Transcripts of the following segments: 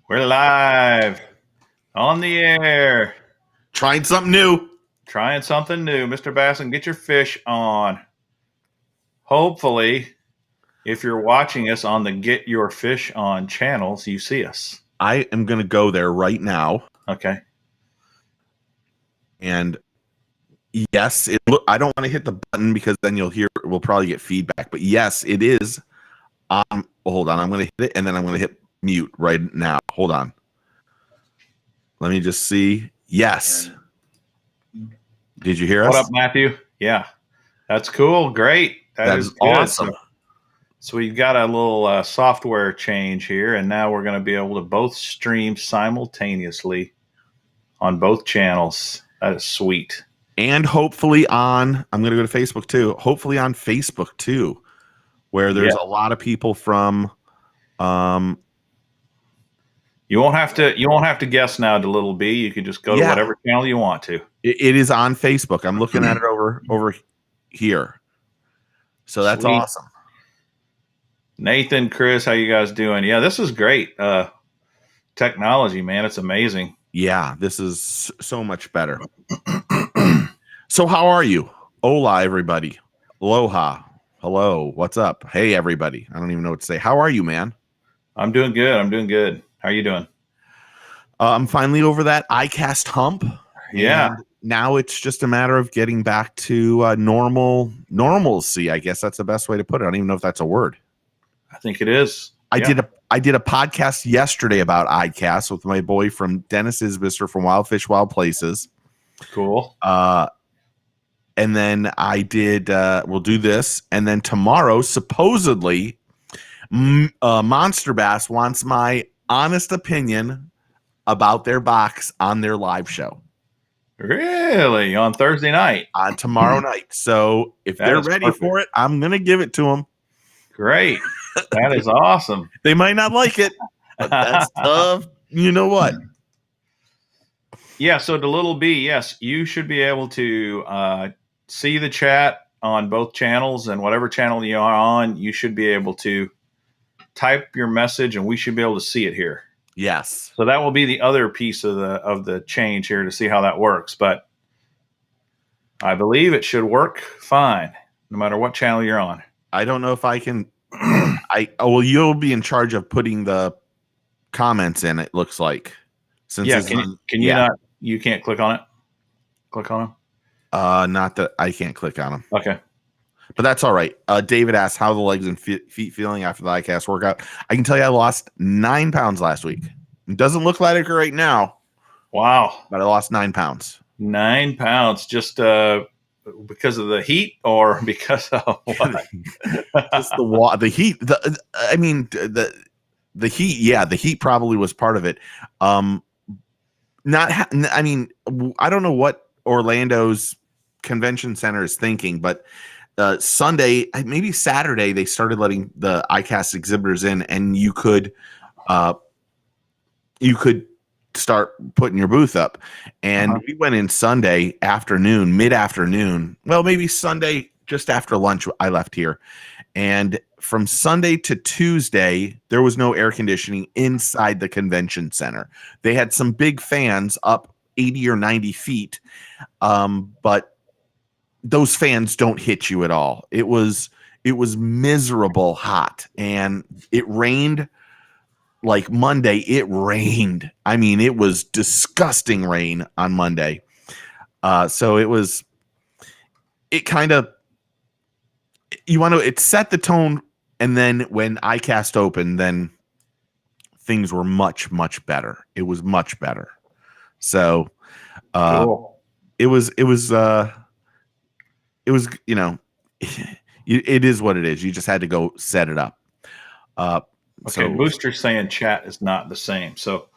We're live on the air. Trying something new. Trying something new. Mr. Basson, get your fish on. Hopefully, if you're watching us on the Get Your Fish On channels, you see us. I am going to go there right now. Okay. And yes, I don't want to hit the button because then we'll probably get feedback. But yes, it is. Hold on. I'm going to hit it and then I'm going to hit mute right now. Hold on. Let me just see. Yes. Did you hear us? What up, Matthew? Yeah. That's cool. Great. That is awesome. So we've got a little software change here, and now we're going to be able to both stream simultaneously on both channels. That is sweet. And hopefully I'm going to go to Facebook too. Hopefully on Facebook too, where there's a lot of people from. You won't have to guess now to Little B. You can just go to whatever channel you want to. It is on Facebook. I'm looking at it over here. So that's Sweet. awesome. Nathan, Chris, how you guys doing? Yeah, this is great. Technology, man, it's amazing. Yeah, this is so much better. So how are you? Hola, everybody. Aloha. Hello. What's up? Hey, everybody. I don't even know what to say. How are you, man? I'm doing good. How are you doing? I'm finally over that iCast hump. Yeah. And now it's just a matter of getting back to normalcy. I guess that's the best way to put it. I don't even know if that's a word. I think it is. I did a podcast yesterday about iCast with my boy from Dennis Isbister from Wild Fish, Wild Places. Cool. And then I did, we'll do this. And then tomorrow, supposedly, Monster Bass wants my honest opinion about their box on their live show. Really? On Thursday night? On tomorrow night. So if they're ready for it, I'm going to give it to them. Great. That is awesome. They might not like it, but that's tough. You know what? Yeah, so to Little B, yes, you should be able to see the chat on both channels, and whatever channel you are on, you should be able to type your message, and we should be able to see it here. Yes. So that will be the other piece of the change here to see how that works. But I believe it should work fine, no matter what channel you're on. I don't know if I can. Well, you'll be in charge of putting the comments in. It looks like. Can you not? You can't click on it. Click on them. Not that I can't click on them. Okay. But that's all right. David asked how the legs and feet feeling after the iCast workout. I can tell you I lost 9 pounds last week. It doesn't look like it right now. Wow. But I lost 9 pounds. 9 pounds just because of the heat or because of what? Just the heat. The heat. Yeah, the heat probably was part of it. I don't know what Orlando's convention center is thinking, but Sunday, maybe Saturday, they started letting the iCast exhibitors in, and you could start putting your booth up. And we went in Sunday afternoon, mid-afternoon. Well, maybe Sunday just after lunch. I left here, and from Sunday to Tuesday, there was no air conditioning inside the convention center. They had some big fans up 80 or 90 feet, but those fans don't hit you at all. It was miserable hot, and it rained like Monday. It rained. I mean, it was disgusting rain on Monday. So it set the tone. And then when iCast opened, then things were much, much better. It was much better. So Cool. it was, it is what it is. You just had to go set it up. Okay, Booster's saying chat is not the same. So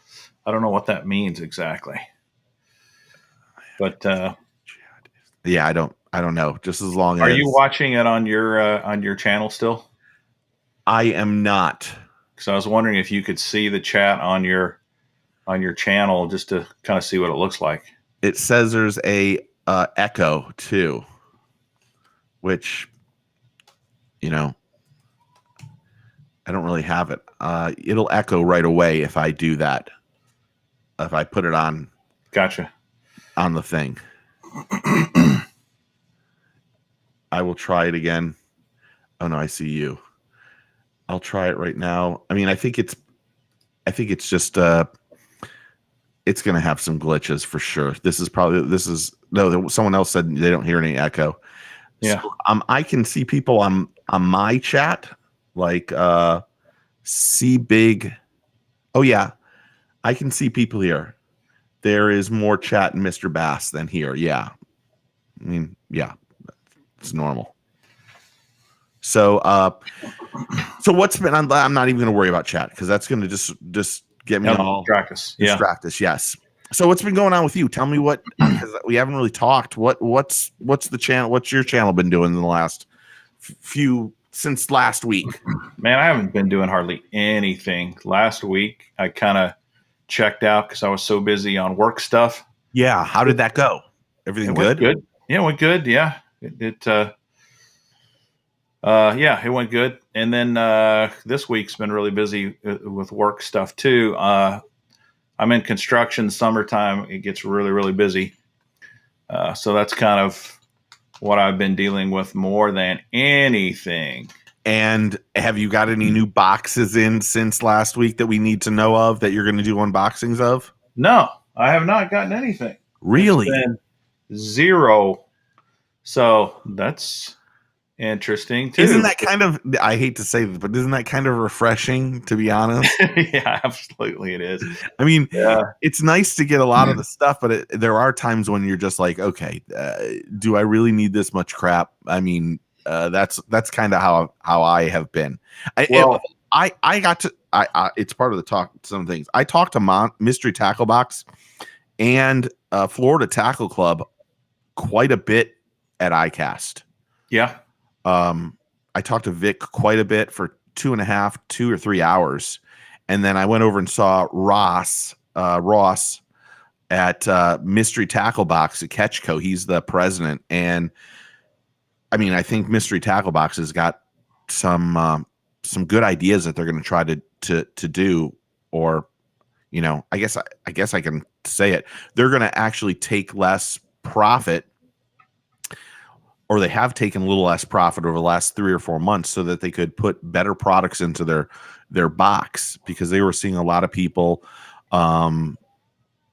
I don't know what that means exactly. But yeah, I don't know. Just as long as. Are you watching it on your channel still? I am not. Because I was wondering if you could see the chat on your channel just to kind of see what it looks like. It says there's a echo too, which I don't really have it. It'll echo right away if I do that. If I put it on. Gotcha. On the thing. I will try it again. Oh no, I see you. I'll try it right now. I mean, I think it's just it's going to have some glitches for sure. Someone else said they don't hear any echo. Yeah. So, I can see people on my chat, like see big. Oh yeah, I can see people here. There is more chat in Mr. Bass than here. Yeah. I mean, yeah, it's normal. So what's been? I'm not even going to worry about chat because that's going to just get me all distract us. Yes. So what's been going on with you? Tell me what, because we haven't really talked. What's the channel? What's your channel been doing in the last since last week? Man, I haven't been doing hardly anything. Last week, I kind of checked out because I was so busy on work stuff. Yeah. How did that go? Everything good? Good. Yeah, it went good. Yeah. It went good. And then this week's been really busy with work stuff too. I'm in construction. Summertime, it gets really, really busy. So that's kind of what I've been dealing with more than anything. And have you got any new boxes in since last week that we need to know of that you're going to do unboxings of? No, I have not gotten anything. Really? It's been zero. So that's interesting too. Isn't that kind of, I hate to say this, but isn't that kind of refreshing, to be honest? Yeah, absolutely it is. I mean, It's nice to get a lot of the stuff, but there are times when you're just like, okay, do I really need this much crap? I mean, that's kind of how I have been. It's part of the talk. Some things I talked to Mystery Tackle Box and Florida Tackle Club quite a bit at iCast. Yeah. I talked to Vic quite a bit for 2 or 3 hours, and then I went over and saw Ross at Mystery Tackle Box at Ketchco. He's the president, and I mean, I think Mystery Tackle Box has got some good ideas that they're going to try to do, or I guess I can say it. They're going to actually take less profit, or they have taken a little less profit over the last 3 or 4 months so that they could put better products into their box, because they were seeing a lot of people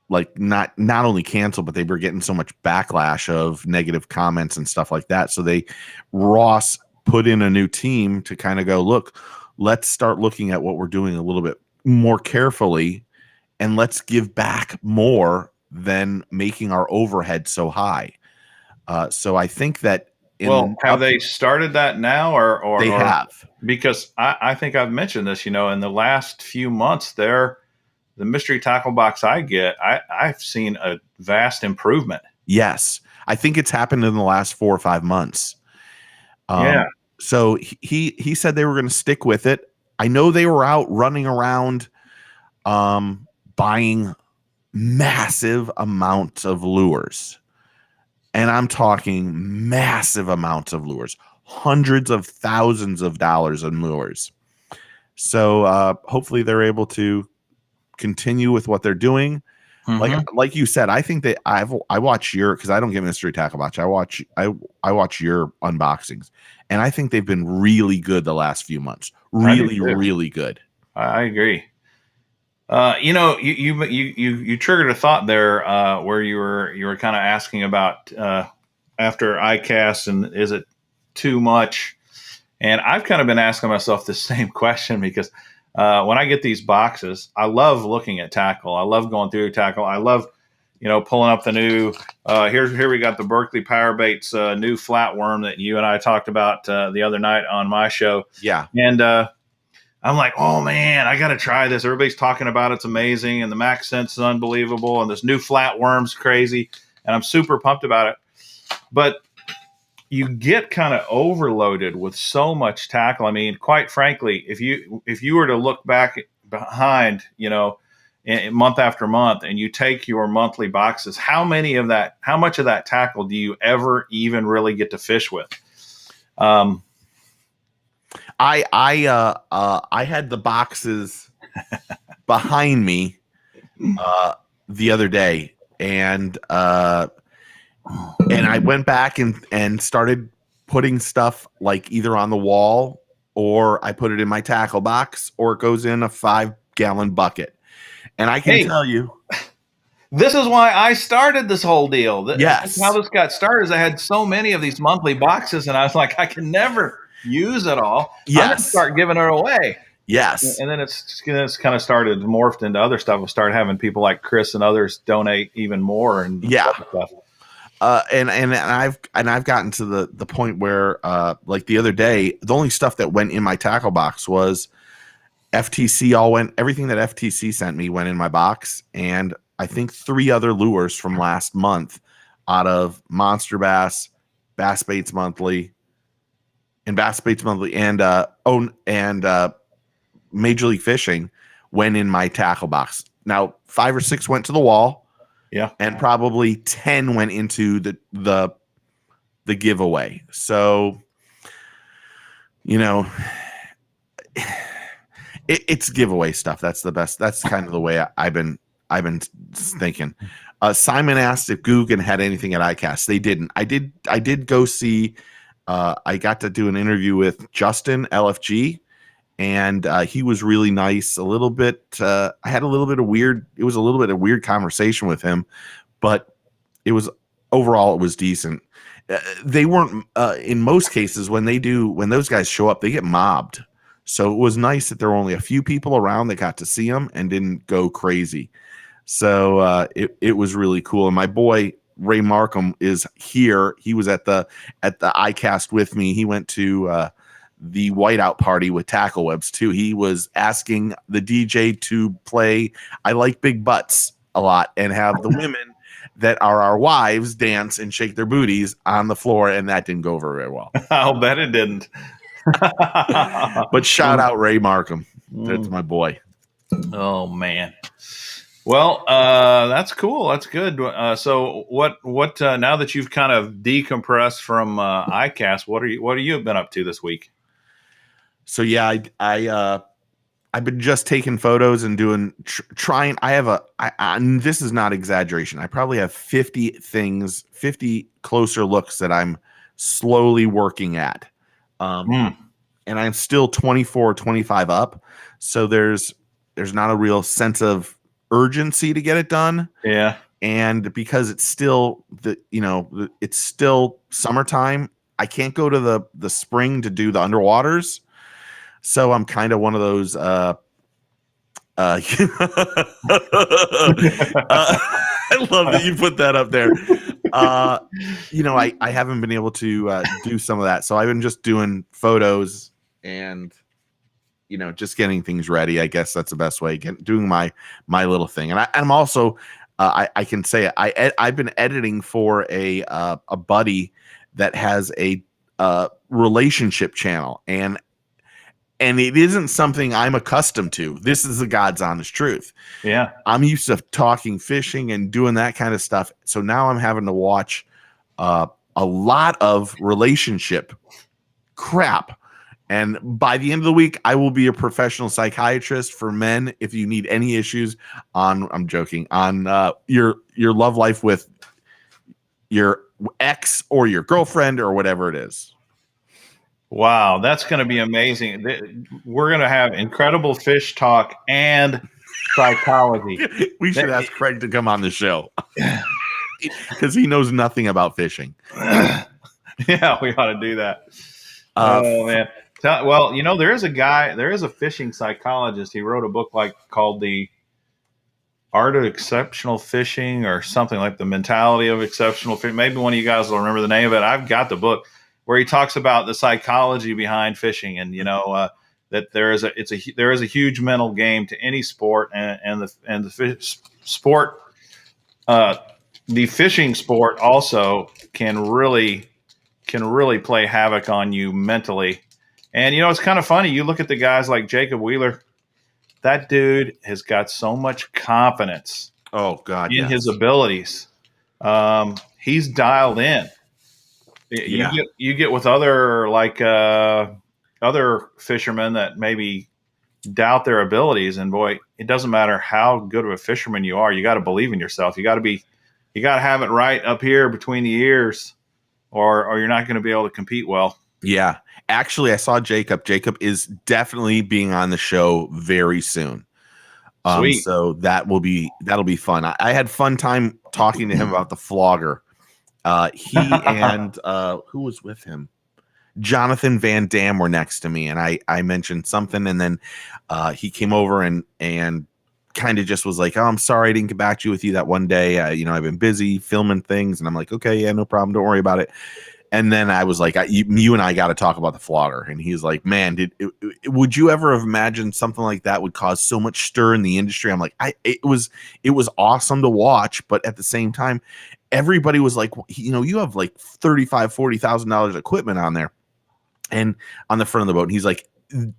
like not only cancel, but they were getting so much backlash of negative comments and stuff like that. So Ross put in a new team to kind of go, look, let's start looking at what we're doing a little bit more carefully, and let's give back more than making our overhead so high. So I think that have they started that now, or they have? Because I think I've mentioned this, in the last few months the Mystery Tackle Box I've seen a vast improvement. Yes. I think it's happened in the last 4 or 5 months. So he said they were going to stick with it. I know they were out running around buying massive amounts of lures. And I'm talking massive amounts of lures, hundreds of thousands of dollars in lures. So hopefully they're able to continue with what they're doing. Mm-hmm. Like you said, I think that I watch because I don't get Mystery Tackle Box. I watch your unboxings, and I think they've been really good the last few months. Really good. I agree. You triggered a thought there where you were kind of asking about after iCast, and is it too much? And I've kind of been asking myself the same question, because when I get these boxes, I love looking at tackle. I love going through tackle. I love pulling up the new here we got the Berkeley Power Baits new flatworm that you and I talked about the other night on my show. Yeah. And I'm like, oh man, I got to try this. Everybody's talking about it's amazing, and the Max Sense is unbelievable, and this new flatworm's crazy, and I'm super pumped about it. But you get kind of overloaded with so much tackle. I mean, quite frankly, if you were to look back behind, month after month, and you take your monthly boxes, how much of that tackle do you ever even really get to fish with? I had the boxes behind me the other day, and I went back and started putting stuff like either on the wall, or I put it in my tackle box, or it goes in a 5-gallon bucket. And I can tell you, this is why I started this whole deal. That's how yes, this got started. Is I had so many of these monthly boxes, and I was like, I can never use it all. I'm going to yes, start giving it away. yes, And then it's kind of started morphed into other stuff. We'll start having people like Chris and others donate even more and yeah. stuff. And I've gotten to the point where like the other day, the only stuff that went in my tackle box was everything that FTC sent me went in my box, and I think 3 other lures from last month out of Monster Bass, Bass Baits Monthly, and Major League Fishing went in my tackle box. Now 5 or 6 went to the wall. Yeah. And probably 10 went into the giveaway. So, you know, it's giveaway stuff. That's the best. That's kind of the way I've been thinking. Simon asked if Googan had anything at iCast. They didn't. I did go see. I got to do an interview with Justin LFG, and he was really nice. A little bit. I had a little bit of weird. It was a little bit of weird conversation with him, but it was overall it was decent. They weren't in most cases when those guys show up, they get mobbed. So it was nice that there were only a few people around that got to see them and didn't go crazy. So it was really cool. And my boy Ray Markham is here. He was at the iCast with me. He went to the whiteout party with Tackle Webs too. He was asking the DJ to play I Like Big Butts a lot and have the women that are our wives dance and shake their booties on the floor, and that didn't go over very well. I'll bet it didn't. But shout out Ray Markham. That's my boy. Oh man. Well, that's cool. That's good. So what now that you've kind of decompressed from iCast, what are you been up to this week? So yeah, I've been just taking photos and doing trying. This is not exaggeration. I probably have 50 closer looks that I'm slowly working at. And I'm still 24, 25 up. So there's not a real sense of urgency to get it done. Yeah. And because it's still it's still summertime, I can't go to the spring to do the underwaters. So I'm kind of one of those I love that you put that up there. I haven't been able to do some of that. So I've been just doing photos and just getting things ready. I guess that's the best way, doing my little thing. And I'm also I can say I've been editing for a buddy that has a relationship channel, and it isn't something I'm accustomed to. This is the God's honest truth. Yeah. I'm used to talking fishing and doing that kind of stuff. So now I'm having to watch a lot of relationship crap. And by the end of the week, I will be a professional psychiatrist for men. If you need any issues I'm joking, on your love life with your ex or your girlfriend or whatever it is. Wow, that's going to be amazing. We're going to have incredible fish talk and psychology. We should ask Craig to come on the show because he knows nothing about fishing. Yeah, we ought to do that. Oh, man. Well, there is a fishing psychologist. He wrote a book called The Art of Exceptional Fishing or something like The Mentality of Exceptional Fishing. Maybe one of you guys will remember the name of it. I've got the book, where he talks about the psychology behind fishing, and that there is a huge mental game to any sport, and the fishing sport also can really play havoc on you mentally. And it's kind of funny. You look at the guys like Jacob Wheeler. That dude has got so much confidence. Oh God, in his abilities. He's dialed in. Yeah. You get with other other fishermen that maybe doubt their abilities. And boy, it doesn't matter how good of a fisherman you are. You got to believe in yourself. You got to have it right up here between the ears, or you're not going to be able to compete well. Yeah. Actually, I saw Jacob. Jacob is definitely being on the show very soon. Sweet. So that'll be fun. I had fun time talking to him about the flogger. He and who was with him? Jonathan Van Dam were next to me, and I mentioned something, and then he came over and kind of just was like, "Oh, I'm sorry I didn't get back to you with you that one day. I've been busy filming things," and I'm like, "Okay, yeah, no problem. Don't worry about it." And then I was like, "You and I got to talk about the flogger." And he's like, "Man, would you ever have imagined something like that would cause so much stir in the industry?" I'm like, it was awesome to watch, but at the same time, everybody was like, you have like $35,000-$40,000 equipment on there and on the front of the boat. And he's like,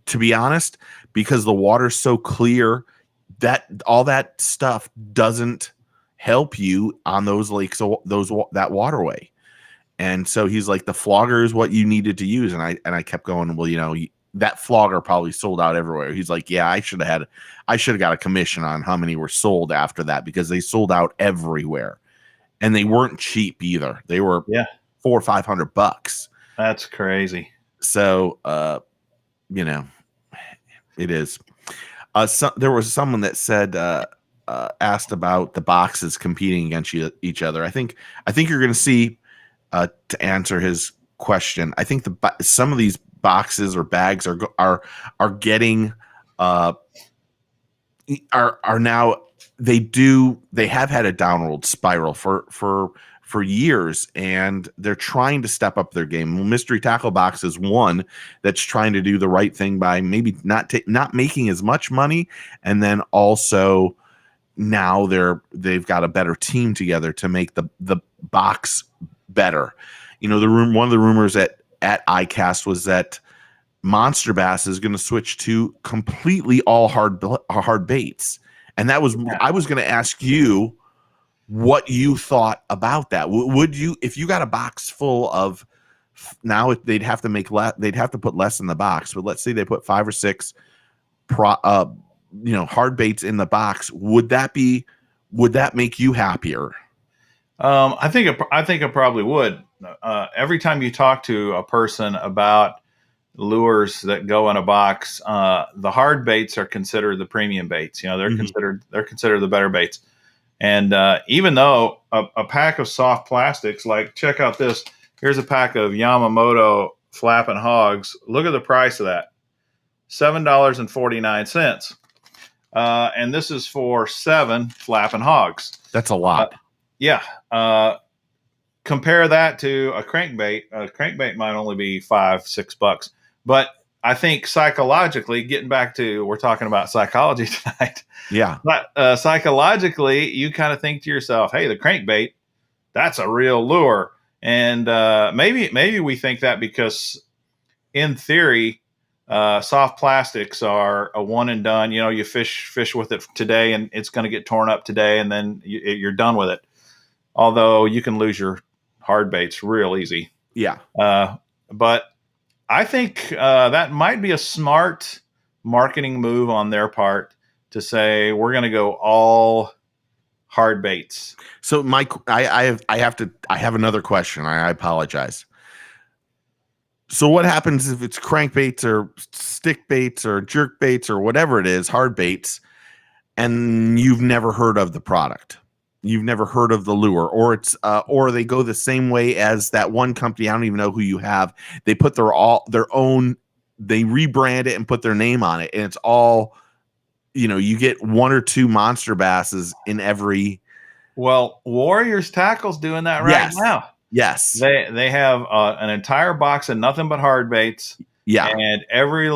to be honest, because the water's so clear, that all that stuff doesn't help you on those lakes, that waterway. And so he's like, the flogger is what you needed to use. And I kept going, well, that flogger probably sold out everywhere. He's like, yeah, I should have got a commission on how many were sold after that, because they sold out everywhere. And they weren't cheap either. They were $400 or $500. That's crazy. So, it is. There was someone that said, asked about the boxes competing against each other. I think you're going to see, to answer his question, I think some of these boxes or bags are getting, are now, they have had a downward spiral for years, and they're trying to step up their game. Mystery Tackle Box is one that's trying to do the right thing by maybe not making as much money, and then also now they've got a better team together to make the box better. One of the rumors at iCast was that Monster Bass is going to switch to completely all hard baits, and that was I was going to ask you what you thought about that. Would you, if you got a box full of, now they'd have to they'd have to put less in the box, but let's say they put 5 or 6 hard baits in the box, would that make you happier? I think it probably would. Every time you talk to a person about lures that go in a box, the hard baits are considered the premium baits. They're considered the better baits. And even though a pack of soft plastics, like, check out this, here's a pack of Yamamoto flapping hogs. Look at the price of that, $7.49. And this is for 7 flapping hogs. That's a lot. Yeah. Compare that to a crankbait. A crankbait might only be $5-$6, but I think psychologically, getting back to, we're talking about psychology tonight. Yeah. But psychologically, you kind of think to yourself, hey, the crankbait, that's a real lure. And maybe we think that because in theory, soft plastics are a one and done. You fish with it today and it's going to get torn up today, and then you're done with it. Although you can lose your hard baits real easy. Yeah. But I think that might be a smart marketing move on their part to say, we're going to go all hard baits. So I have another question. I apologize. So what happens if it's crankbaits or stick baits or jerk baits or whatever it is, hard baits, and you've never heard of the product? You've never heard of the lure, or it's or they go the same way as that one company. I don't even know who you have. They put their own, they rebrand it and put their name on it, and it's all, you get 1 or 2 monster basses in every. Well, Warriors Tackle's doing that right now. Yes, they have an entire box of nothing but hard baits. Yeah, and every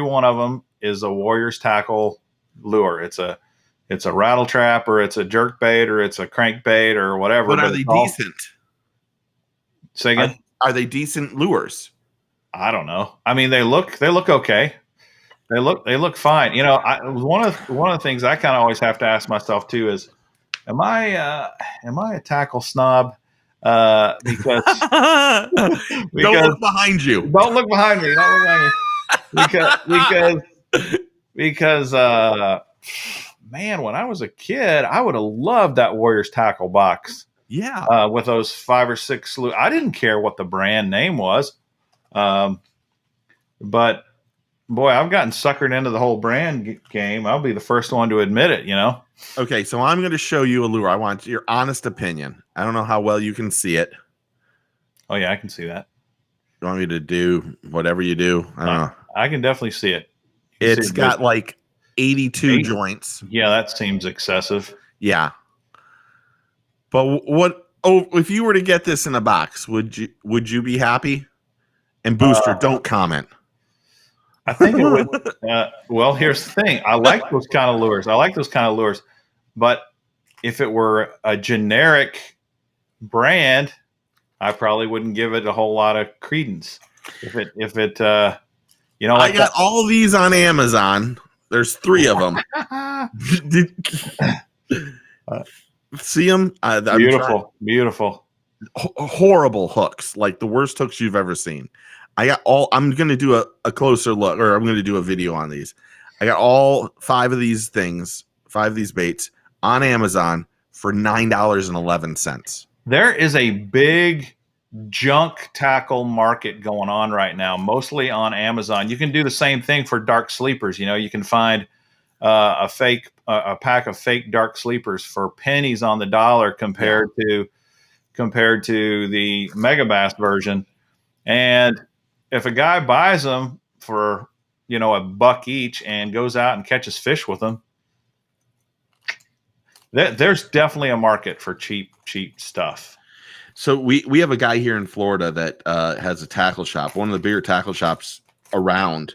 one of them is a Warriors Tackle lure. It's a rattle trap, or it's a jerk bait, or it's a crank bait, or whatever. But are they decent? Say again? Are they decent lures? I don't know. I mean, they look okay. They look fine. One of the things I kind of always have to ask myself too is, am I a tackle snob? Because don't look behind you. Don't look behind me. because because man, when I was a kid, I would have loved that Warriors tackle box. Yeah. With those 5 or 6 I didn't care what the brand name was. But boy, I've gotten suckered into the whole brand game. I'll be the first one to admit it, Okay, so I'm going to show you a lure. I want your honest opinion. I don't know how well you can see it. Oh yeah, I can see that. You want me to do whatever you do? I don't know. I can definitely see it. It's got like 82 joints. Yeah, that seems excessive. Yeah. But if you were to get this in a box, would you be happy? And Booster, don't comment. I think it would. Well, here's the thing. I like those kind of lures. But if it were a generic brand, I probably wouldn't give it a whole lot of credence. If it I got all these on Amazon. There's 3 of them. See them? Beautiful. Horrible hooks, like the worst hooks you've ever seen. I'm going to do a closer look, or I'm going to do a video on these. I got all 5 of these things, 5 of these baits on Amazon for $9.11. There is a big junk tackle market going on right now, mostly on Amazon. You can do the same thing for dark sleepers. You can find a pack of fake dark sleepers for pennies on the dollar compared to the Megabass version. And if a guy buys them for $1 each and goes out and catches fish with them, there's definitely a market for cheap stuff. So we have a guy here in Florida that has a tackle shop, one of the bigger tackle shops around,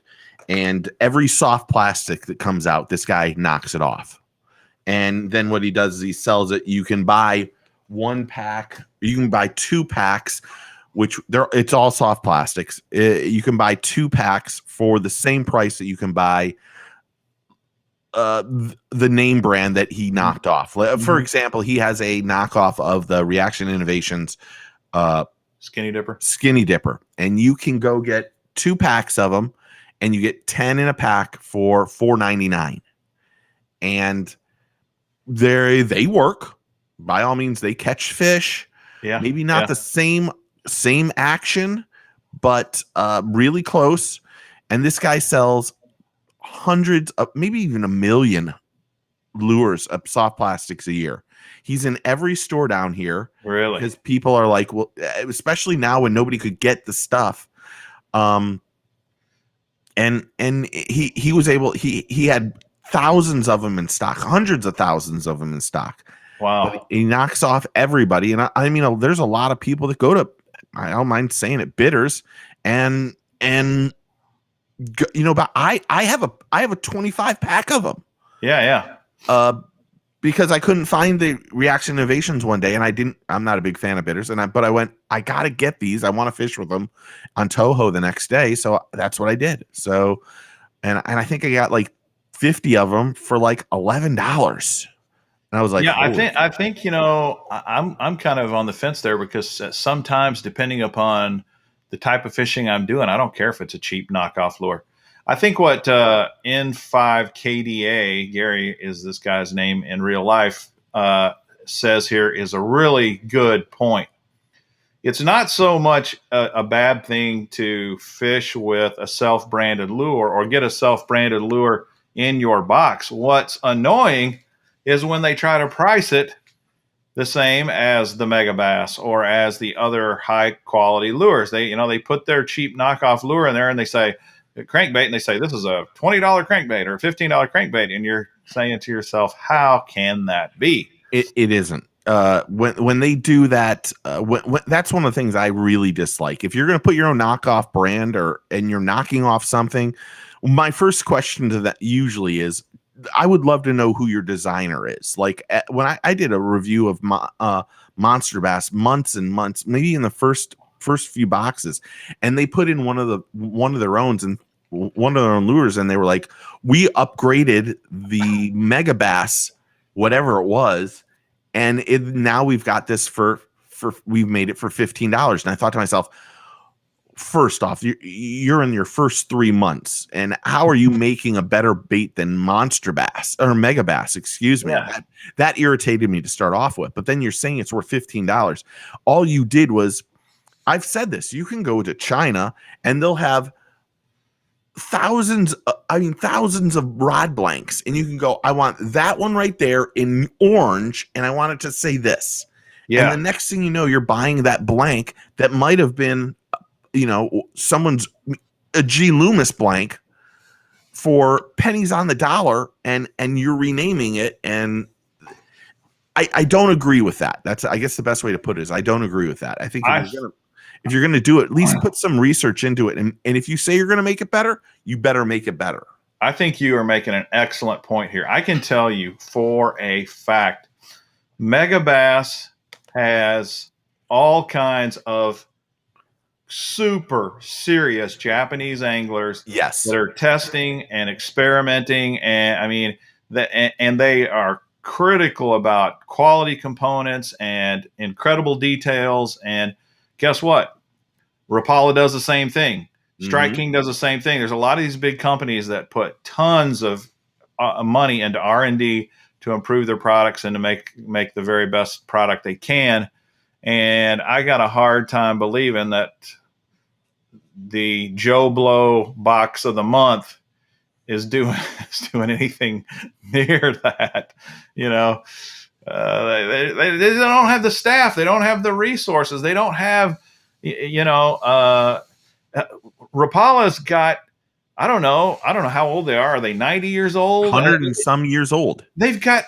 and every soft plastic that comes out, this guy knocks it off. And then what he does is he sells it. You can buy 1 pack, you can buy 2 packs, it's all soft plastics. You can buy 2 packs for the same price that you can buy the name brand that he knocked off. For example, he has a knockoff of the Reaction Innovations Skinny Dipper, and you can go get 2 packs of them, and you get 10 in a pack for $4.99. And they work. By all means, they catch fish. Yeah, maybe not the same action, but really close. And this guy sells hundreds of, maybe even 1 million lures of soft plastics a year. He's in every store down here. Really? Because people are like, well, especially now when nobody could get the stuff. And he was able, he had thousands of them in stock, hundreds of thousands of them in stock. Wow. But he knocks off everybody. And I mean, there's a lot of people that go to, I don't mind saying it, bidders, but I have a 25 pack of them. Yeah. Because I couldn't find the Reaction Innovations one day, and I'm not a big fan of bidders, but I went, I got to get these. I want to fish with them on Toho the next day. So that's what I did. So, and I think I got like 50 of them for like $11. And I was like, yeah, I think I'm kind of on the fence there, because sometimes, depending upon the type of fishing I'm doing, I don't care if it's a cheap knockoff lure. I think what N5KDA, Gary is this guy's name in real life, says here is a really good point. It's not so much a bad thing to fish with a self-branded lure or get a self-branded lure in your box. What's annoying is when they try to price it the same as the Megabass or as the other high quality lures. They put their cheap knockoff lure in there and they say crankbait, and they say this is a $20 crankbait or a $15 crankbait, and you're saying to yourself, how can that be? It isn't. When they do that, that's one of the things I really dislike. If you're going to put your own knockoff brand and you're knocking off something, my first question to that usually is, I would love to know who your designer is. Like when I did a review of Monster Bass months and months, maybe in the first few boxes, and they put in one of their own lures, and they were like, we upgraded the Megabass, whatever it was, and now we've got this for we've made it for $15. And I thought to myself, first off, you're in your first 3 months, and how are you making a better bait than monster bass or mega bass? Excuse me. Yeah. That irritated me to start off with. But then you're saying it's worth $15. All you did was, I've said this. You can go to China and they'll have thousands of rod blanks, and you can go, I want that one right there in orange, and I want it to say this. Yeah. And the next thing you know, you're buying that blank that might have been, someone's a G. Loomis blank for pennies on the dollar, and you're renaming it. And I don't agree with that. That's, I guess the best way to put it is I don't agree with that. I think if you're gonna do it, at least put some research into it. And if you say you're gonna make it better, you better make it better. I think you are making an excellent point here. I can tell you for a fact, Mega Bass has all kinds of super serious Japanese anglers that are testing and experimenting, and I mean and they are critical about quality components and incredible details. And guess what? Rapala does the same thing. Strike King does the same thing. There's a lot of these big companies that put tons of money into R&D to improve their products and to make the very best product they can. And I got a hard time believing that the Joe Blow box of the month is doing anything near that. They don't have the staff. They don't have the resources. They don't have, Rapala's got, I don't know how old they are. Are they 90 years old? 100 and some years old. They've got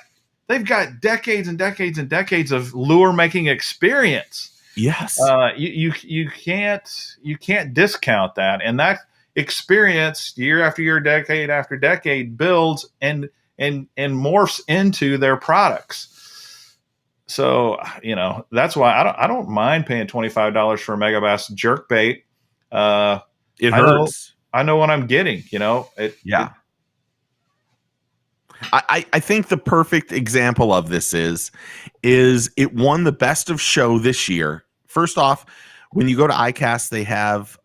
decades and decades and decades of lure making experience. Yes. You can't discount that. And that experience year after year, decade after decade builds and morphs into their products. So, that's why I don't mind paying $25 for a Mega Bass jerk bait. It hurts. I know what I'm getting, I think the perfect example of this is it won the best of show this year. First off, when you go to iCast, they have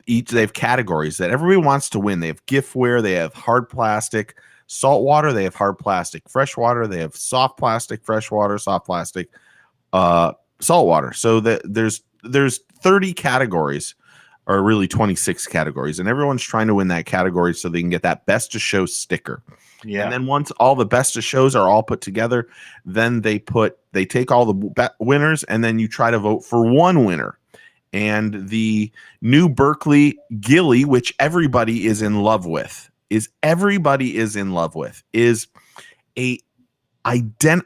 they have categories that everybody wants to win. They have giftware, they have hard plastic, saltwater, they have hard plastic, freshwater, they have soft plastic, freshwater, soft plastic, saltwater. So there's 30 categories, or really 26 categories, and everyone's trying to win that category so they can get that best of show sticker. Yeah. And then once all the best of shows are all put together, then they take all the winners, and then you try to vote for one winner. And the new Berkeley Gilly, which everybody is in love with, is a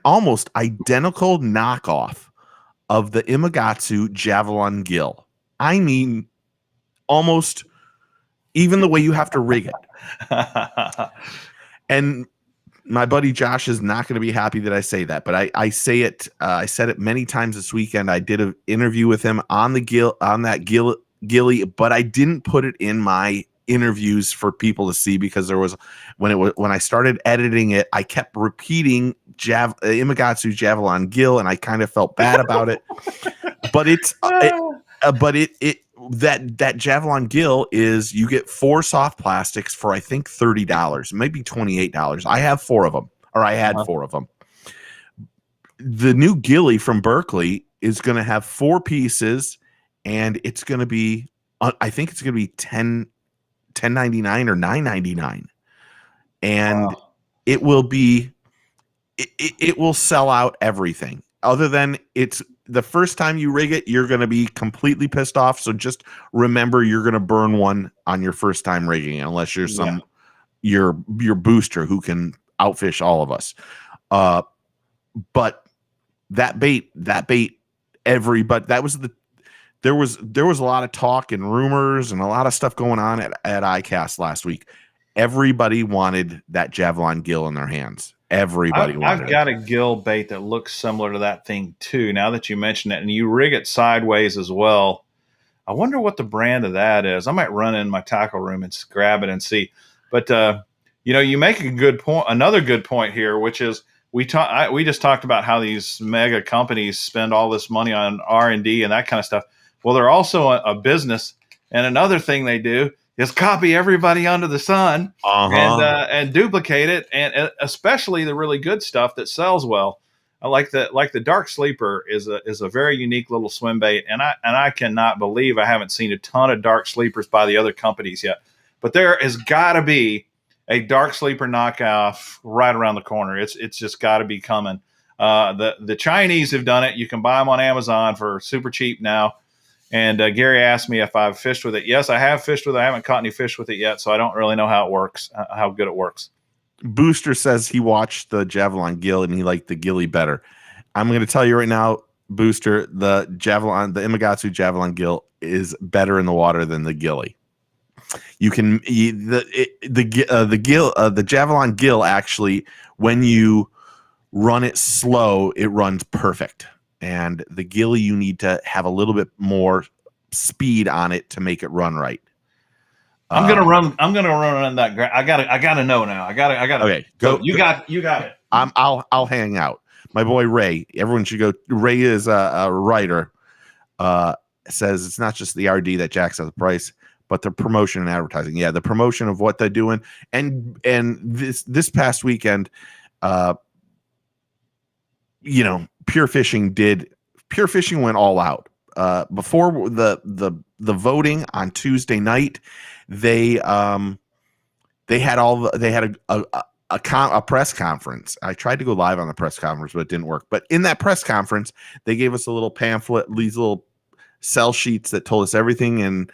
almost identical knockoff of the Imagotsu Javelin Gill. I mean, almost even the way you have to rig it. And my buddy Josh is not going to be happy that I say that, but I say it. I said it many times this weekend. I did an interview with him on that Gilly, but I didn't put it in my interviews for people to see, because there was when I started editing it, I kept repeating Imagotsu Javelin Gill, and I kind of felt bad about it. But that Javelin Gill is, you get 4 soft plastics for I think $30, maybe $28. I have 4 of them, or I had 4 of them. The new Gilly from Berkeley is going to have 4 pieces, and it's going to be, I think it's going to be $10.99 or $9.99, and it will be, it will sell out everything. Other than it's the first time you rig it, you're going to be completely pissed off. So just remember, you're going to burn one on your first time rigging, unless you're your booster who can outfish all of us. But that bait, everybody, there was a lot of talk and rumors and a lot of stuff going on at iCast last week. Everybody wanted that Javelin Gill in their hands. Everybody wanted I've got a gill bait that looks similar to that thing too, now that you mention it, and you rig it sideways as well. I wonder what the brand of that is. I might run in my tackle room and grab it and see. But you make a good point. Another good point here, which is we just talked about how these mega companies spend all this money on R&D and that kind of stuff. Well, they're also a business And another thing they do is copy everybody under the sun and duplicate it, and especially the really good stuff that sells well. I like the Dark Sleeper is a very unique little swim bait, and I cannot believe I haven't seen a ton of Dark Sleepers by the other companies yet. But there has got to be a Dark Sleeper knockoff right around the corner. It's just got to be coming. The Chinese have done it. You can buy them on Amazon for super cheap now. And Gary asked me if I've fished with it. Yes, I have fished with it. I haven't caught any fish with it yet, so I don't really know how it works, how good it works. Booster says he watched the Javelin gill and he liked the gilly better. I'm going to tell you right now, Booster, the Imagatsu Javelin gill is better in the water than the gilly. You can the Javelin gill actually, when you run it slow, it runs perfect. And the gilly, you need to have a little bit more speed on it to make it run right. I'm gonna run that. I gotta know now. I gotta. Okay, go. You got it. I'll hang out. My boy Ray. Everyone should go. Ray is a writer. Says it's not just the RD that jacks up the price, but the promotion and advertising. Yeah, the promotion of what they're doing. And this past weekend, Pure Fishing went all out. Before the voting on Tuesday night, they had a press conference. I tried to go live on the press conference, but it didn't work. But in that press conference, they gave us a little pamphlet, these little sell sheets that told us everything and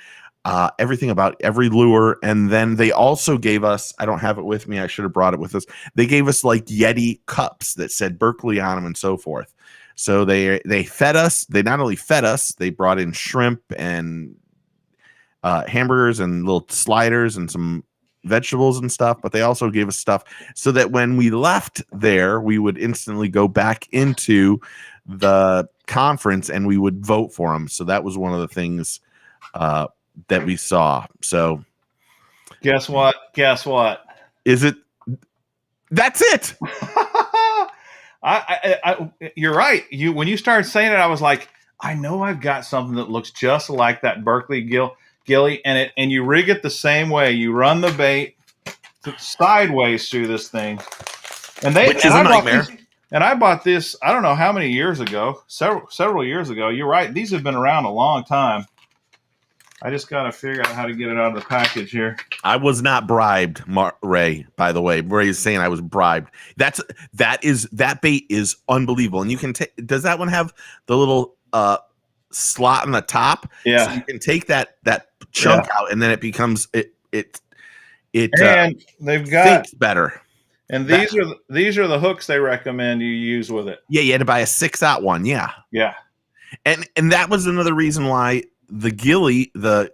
everything about every lure. And then they also gave us, I don't have it with me, I should have brought it with us. They gave us like Yeti cups that said Berkeley on them and so forth. So they fed us. They not only fed us, they brought in shrimp and hamburgers and little sliders and some vegetables and stuff, but they also gave us stuff so that when we left there, we would instantly go back into the conference and we would vote for them. So that was one of the things that we saw. So guess what? Is it? That's it. You're right. When you started saying it, I was like, I know I've got something that looks just like that Berkeley gilly, and you rig it the same way. You run the bait sideways through this thing, which is a nightmare. I bought this. I don't know how many years ago. Several years ago. You're right. These have been around a long time. I just got to figure out how to get it out of the package here. I was not bribed, Ray, by the way. Ray is saying I was bribed. That bait is unbelievable. And you can take, does that one have the little slot on the top? Yeah. So you can take that chunk out and then it becomes it and they've got thinks better. And these are the hooks they recommend you use with it. Yeah, you had to buy a 6-aught one. Yeah. Yeah. And that was another reason why the gilly, the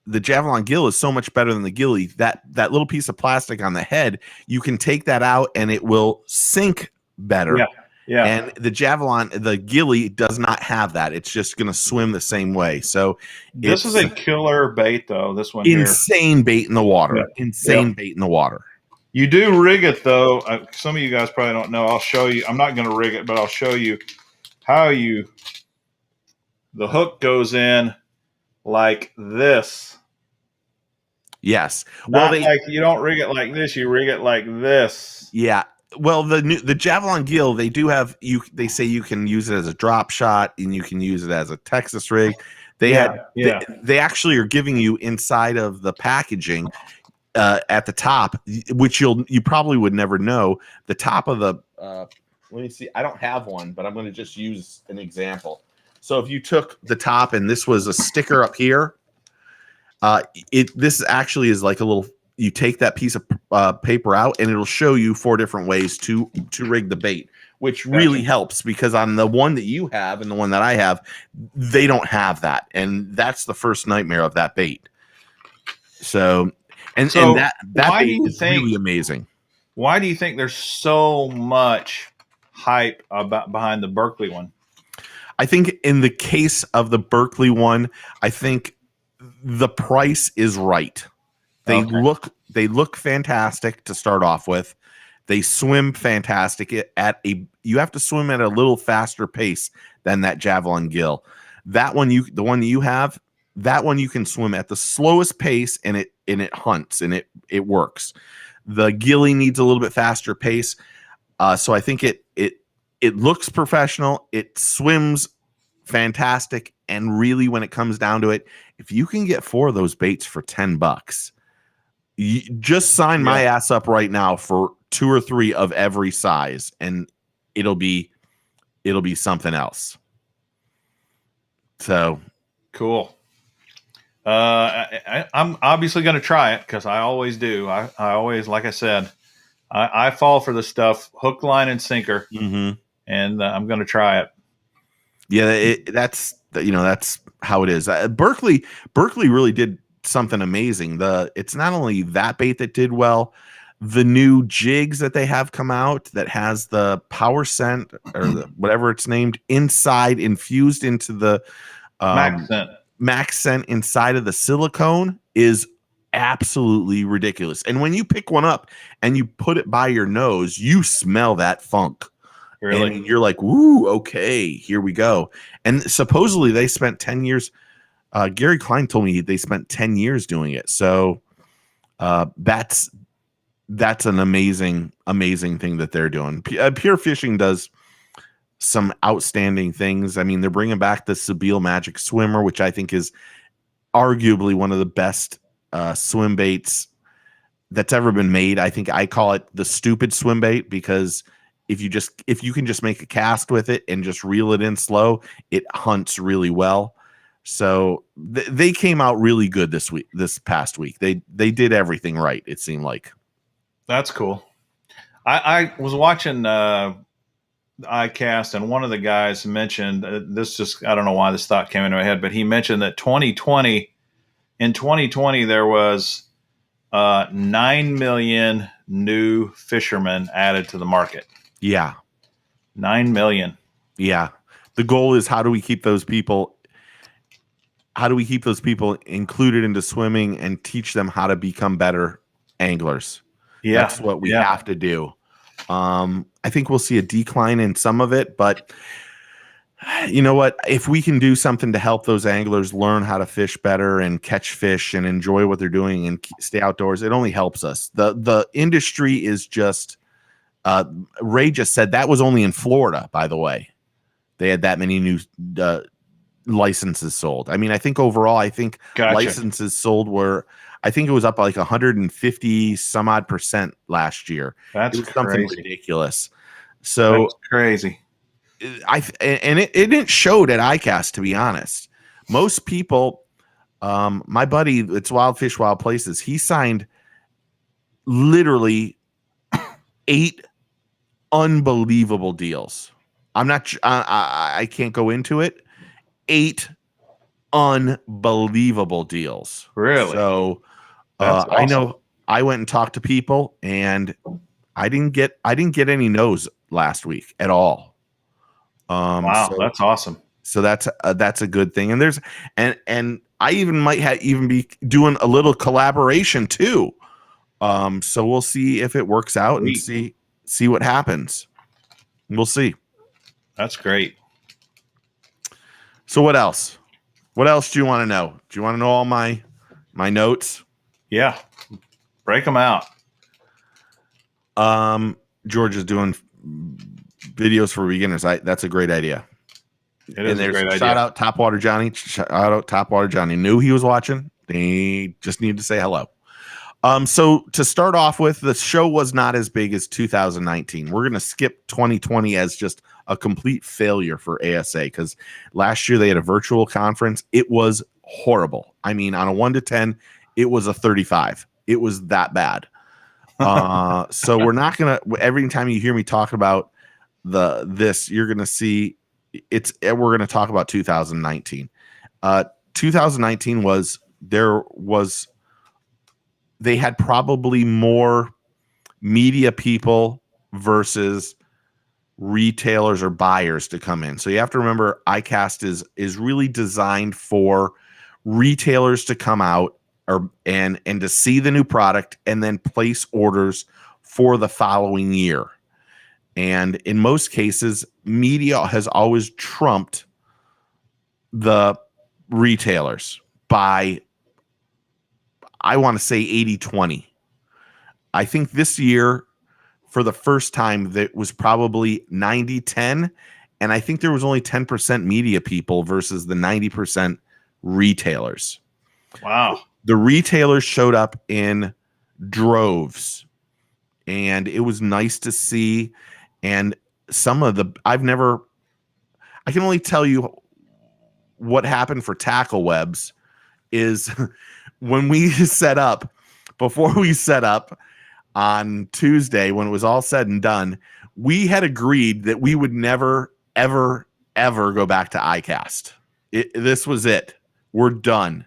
Javelin gill is so much better than the gilly. That little piece of plastic on the head, you can take that out and it will sink better. Yeah. Yeah. And the gilly does not have that. It's just going to swim the same way. So this is a killer bait, though. This one, insane bait in the water. Yeah. Insane bait in the water. You do rig it, though. Some of you guys probably don't know. I'll show you. I'm not going to rig it, but I'll show you how the hook goes in like this. Yes. Well, you don't rig it like this. You rig it like this. Yeah. Well, the Javelin gill, they do have they say you can use it as a drop shot and you can use it as a Texas rig. They actually are giving you inside of the packaging at the top, which you probably would never know. The top of the let me see. I don't have one, but I'm going to just use an example. So if you took the top and this was a sticker up here, this actually is like a little. You take that piece of paper out, and it'll show you 4 different ways to rig the bait, which really helps because on the one that you have and the one that I have, they don't have that, and that's the first nightmare of that bait. So that bait is really amazing. Why do you think there's so much hype behind the Berkeley one? I think in the case of the Berkeley one, I think the price is right. They look fantastic to start off with. They swim fantastic you have to swim at a little faster pace than that Javelin gill. That one the one you have, that one you can swim at the slowest pace, and it hunts, and it works. The gilly needs a little bit faster pace. So I think it looks professional. It swims fantastic. And really, when it comes down to it, if you can get 4 of those baits for $10, just sign my ass up right now for 2 or 3 of every size, and it'll be something else. So cool. I'm obviously going to try it because I always do. I always, like I said, I fall for the stuff, hook, line, and sinker, and I'm going to try it. Yeah, that's how it is. Berkeley really did something amazing. It's not only that bait that did well, the new jigs that they have come out that has the power scent or whatever it's named inside, infused into the max scent inside of the silicone is absolutely ridiculous. And when you pick one up and you put it by your nose, you smell that funk. Really? And you're like, "Woo, okay, here we go." And supposedly they spent 10 years. Gary Klein told me they spent 10 years doing it. So that's an amazing thing that they're doing. Pure Fishing does some outstanding things. I mean, they're bringing back the Sebile Magic Swimmer, which I think is arguably one of the best swim baits that's ever been made. I think I call it the stupid swim bait because if you can just make a cast with it and just reel it in slow, it hunts really well. So they came out really good this past week. They did everything right, it seemed like. That's cool. I was watching iCast, and one of the guys mentioned this. I don't know why this thought came into my head, but he mentioned that in 2020 there was 9 million new fishermen added to the market. Yeah. 9 million. Yeah. The goal is how do we keep those people included into swimming and teach them how to become better anglers? Yeah. That's what we have to do. I think we'll see a decline in some of it, but you know what? If we can do something to help those anglers learn how to fish better and catch fish and enjoy what they're doing and stay outdoors, it only helps us. The industry is just Ray just said that was only in Florida, by the way. They had that many new licenses sold. I mean, I think overall, licenses sold I think it was up like 150 some odd % last year. That's something ridiculous. So that's crazy. It showed at iCast, to be honest. Most people, my buddy, it's Wild Fish, Wild Places. He signed literally 8 unbelievable deals. I can't go into it. 8 unbelievable deals. Really? So awesome. I know I went and talked to people, and I didn't get any no's last week at all. Wow, that's awesome. So that's a good thing. And there's and I even might even be doing a little collaboration too. So we'll see if it works out and see what happens. We'll see. That's great. So what else? What else do you want to know? Do you want to know all my notes? Yeah. Break them out. George is doing videos for beginners. That's a great idea. It is a great idea. Shout out Topwater Johnny. Shout out Topwater Johnny. Knew he was watching. They just needed to say hello. So to start off with, the show was not as big as 2019. We're going to skip 2020 as just a complete failure for ASA because last year they had a virtual conference. It was horrible. I mean, on a 1 to 10, it was a 35. It was that bad. So we're not going to, every time you hear me talk about this, you're going to see we're going to talk about 2019. 2019 they had probably more media people versus retailers or buyers to come in. So you have to remember iCast is really designed for retailers to come out and to see the new product and then place orders for the following year. And in most cases, media has always trumped the retailers. by, I want to say 80-20. I think this year, for the first time, that was probably 90-10. And I think there was only 10% media people versus the 90% retailers. Wow. The retailers showed up in droves, and it was nice to see. And some of the, I can only tell you what happened for tackle webs is when we set up, before we set up on Tuesday, when it was all said and done, we had agreed that we would never, ever, ever go back to iCast. This was it. We're done.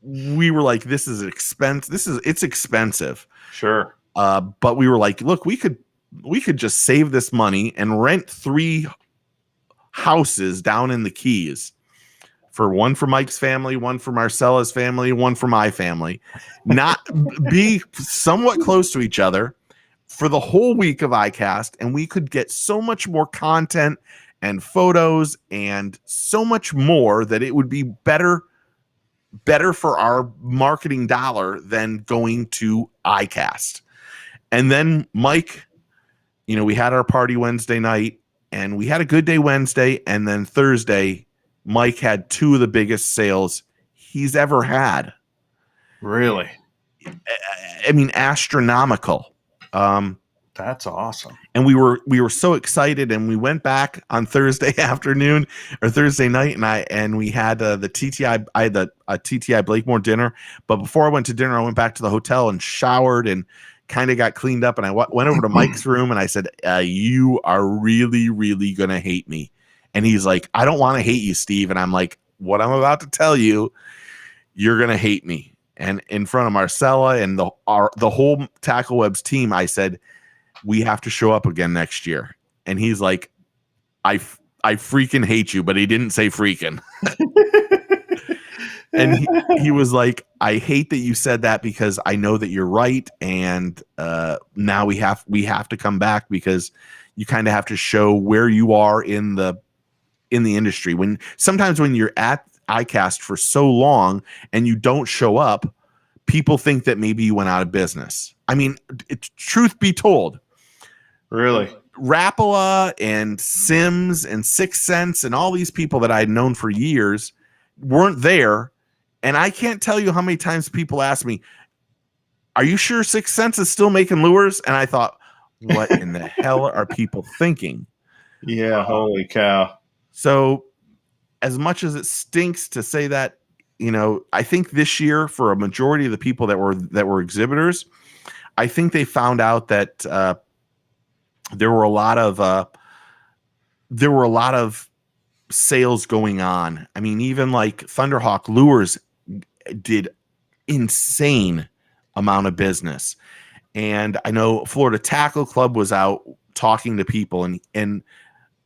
We were like, this is expensive. It's expensive. Sure. But we were like, look, we could just save this money and rent 3 houses down in the Keys, for one for Mike's family, one for Marcella's family, one for my family, not be somewhat close to each other for the whole week of iCast. And we could get so much more content and photos and so much more that it would be better for our marketing dollar than going to iCast. And then Mike, we had our party Wednesday night, and we had a good day Wednesday. And then Thursday, Mike had 2 of the biggest sales he's ever had. Really? I mean, astronomical. That's awesome. And we were so excited, and we went back on Thursday afternoon or Thursday night, and we had the TTI. I had a TTI Blakemore dinner, but before I went to dinner, I went back to the hotel and showered and kind of got cleaned up. And I went over to Mike's room, and I said, "You are really, really gonna hate me." And he's like, "I don't want to hate you, Steve." And I'm like, "What I'm about to tell you, you're gonna hate me." And in front of Marcella and the whole Tackle Webs team, I said, "We have to show up again next year." And he's like, I freaking hate you, but he didn't say freaking. And he was like, "I hate that you said that, because I know that you're right. And now we have to come back, because you kind of have to show where you are in the industry. Sometimes when you're at iCast for so long and you don't show up, people think that maybe you went out of business." I mean, truth be told, really, Rapala and Sims and Sixth Sense and all these people that I had known for years weren't there. And I can't tell you how many times people ask me, "Are you sure Sixth Sense is still making lures?" And I thought, what in the hell are people thinking? Yeah, holy cow. So as much as it stinks to say that, I think this year, for a majority of the people that were exhibitors, I think they found out that there were a lot of sales going on. I mean, even like Thunderhawk Lures did insane amount of business. And I know Florida Tackle Club was out talking to people, and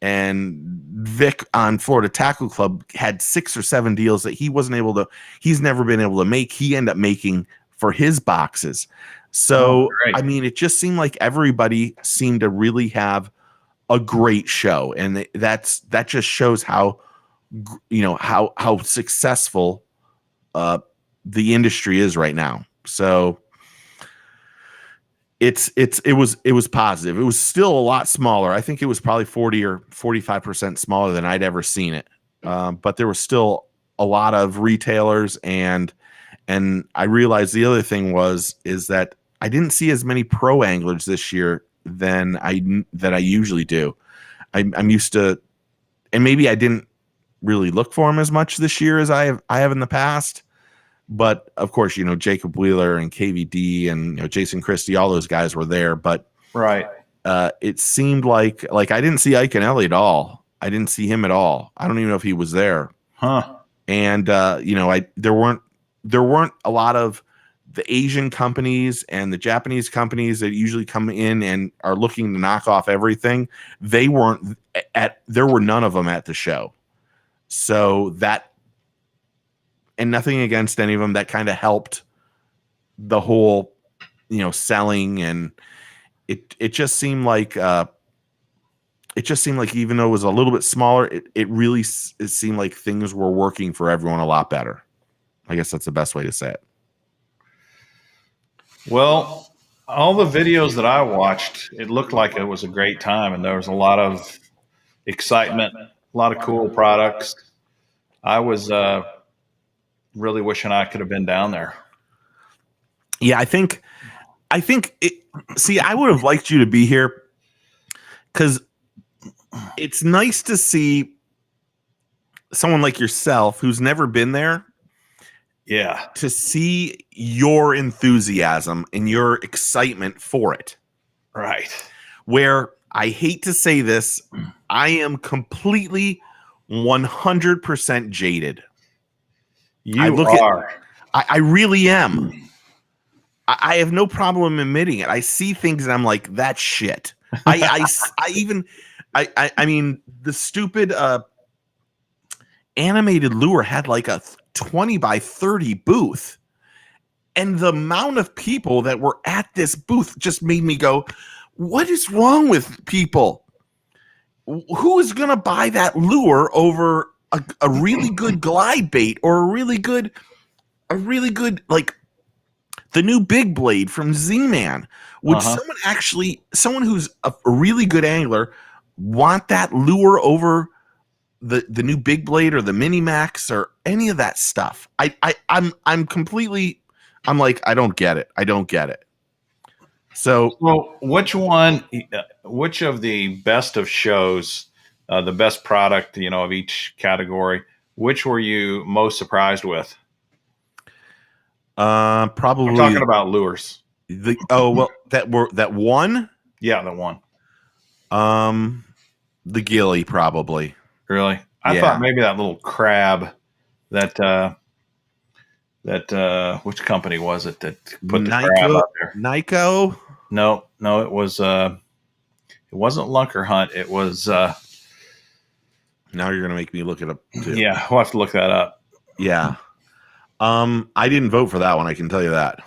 Vic on Florida Tackle Club had 6 or 7 deals that he's never been able to make. He ended up making for his boxes. So, I mean, it just seemed like everybody seemed to really have a great show. And that just shows how successful the industry is right now. So it was positive. It was still a lot smaller. I think it was probably 40 or 45% smaller than I'd ever seen it. But there was still a lot of retailers, and I realized the other thing is that I didn't see as many pro anglers this year than I usually do. I'm used to, and maybe I didn't really look for them as much this year as I have in the past. But of course, Jacob Wheeler and KVD and Jason Christie, all those guys were there. But right, it seemed like I didn't see Iaconelli at all. I didn't see him at all. I don't even know if he was there. Huh? And there weren't a lot of the Asian companies and the Japanese companies that usually come in and are looking to knock off everything. There were none of them at the show. So that, and nothing against any of them, that kind of helped the whole, selling. And it just seemed like it just seemed like even though it was a little bit smaller, it really it seemed like things were working for everyone a lot better. I guess that's the best way to say it. Well, all the videos that I watched, it looked like it was a great time, and there was a lot of excitement, a lot of cool products. I was really wishing I could have been down there. Yeah, I think it. See, I would have liked you to be here because it's nice to see someone like yourself who's never been there. Yeah, to see your enthusiasm and your excitement for it. right. Where I hate to say this, I am completely 100% jaded. You are. I really am. I have no problem admitting it. I see things and I'm like, that's shit. I mean, the stupid animated lure had like a 20 by 30 booth. And the amount of people that were at this booth just made me go, what is wrong with people? Who is going to buy that lure over a really good glide bait or a really good, like the new big blade from Z-Man? Would someone who's a really good angler want that lure over the new big blade or the mini max or any of that stuff? I'm completely, I'm like, I don't get it. So which of the best of shows, the best product, of each category, which were you most surprised with? Probably I'm talking about lures. that one. Yeah, the one. The gilly probably. Really? I thought maybe that little crab that which company was it that put the crab out there? Nico? No, it was it wasn't Lunker Hunt. It was now you're gonna make me look it up too. Yeah, we'll have to look that up. Yeah. I didn't vote for that one, I can tell you that.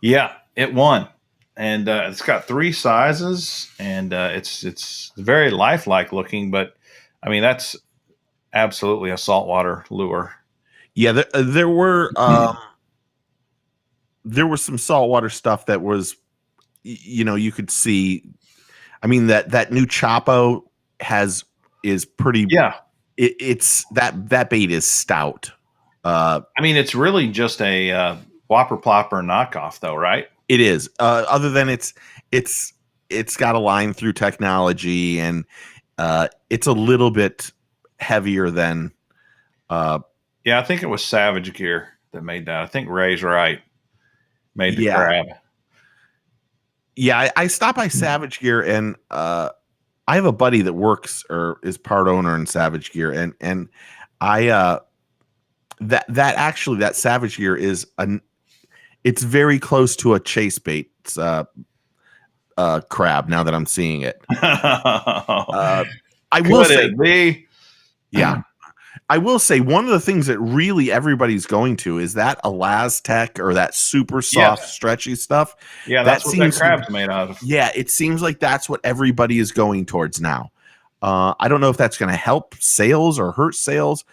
Yeah, it won. And it's got 3 sizes, and it's very lifelike looking, but I mean that's absolutely a saltwater lure. Yeah, there were some saltwater stuff that was, you could see. I mean that new Chapo is pretty. Yeah, it's that bait is stout. I mean it's really just a Whopper Plopper knockoff, though, right? It is. Other than it's got a line through technology, and it's a little bit heavier than. Yeah, I think it was Savage Gear that made that. I think Ray's right. Made the crab. Yeah, I stopped by Savage Gear, and I have a buddy that works or is part owner in Savage Gear, and I that Savage Gear is it's very close to a chase bait crab. Now that I'm seeing it, I will say, yeah. I will say one of the things that really everybody's going to is that Elastec or that super soft, stretchy stuff. Yeah, that's what that crab's made out of. Yeah, it seems like that's what everybody is going towards now. I don't know if that's going to help sales or hurt sales.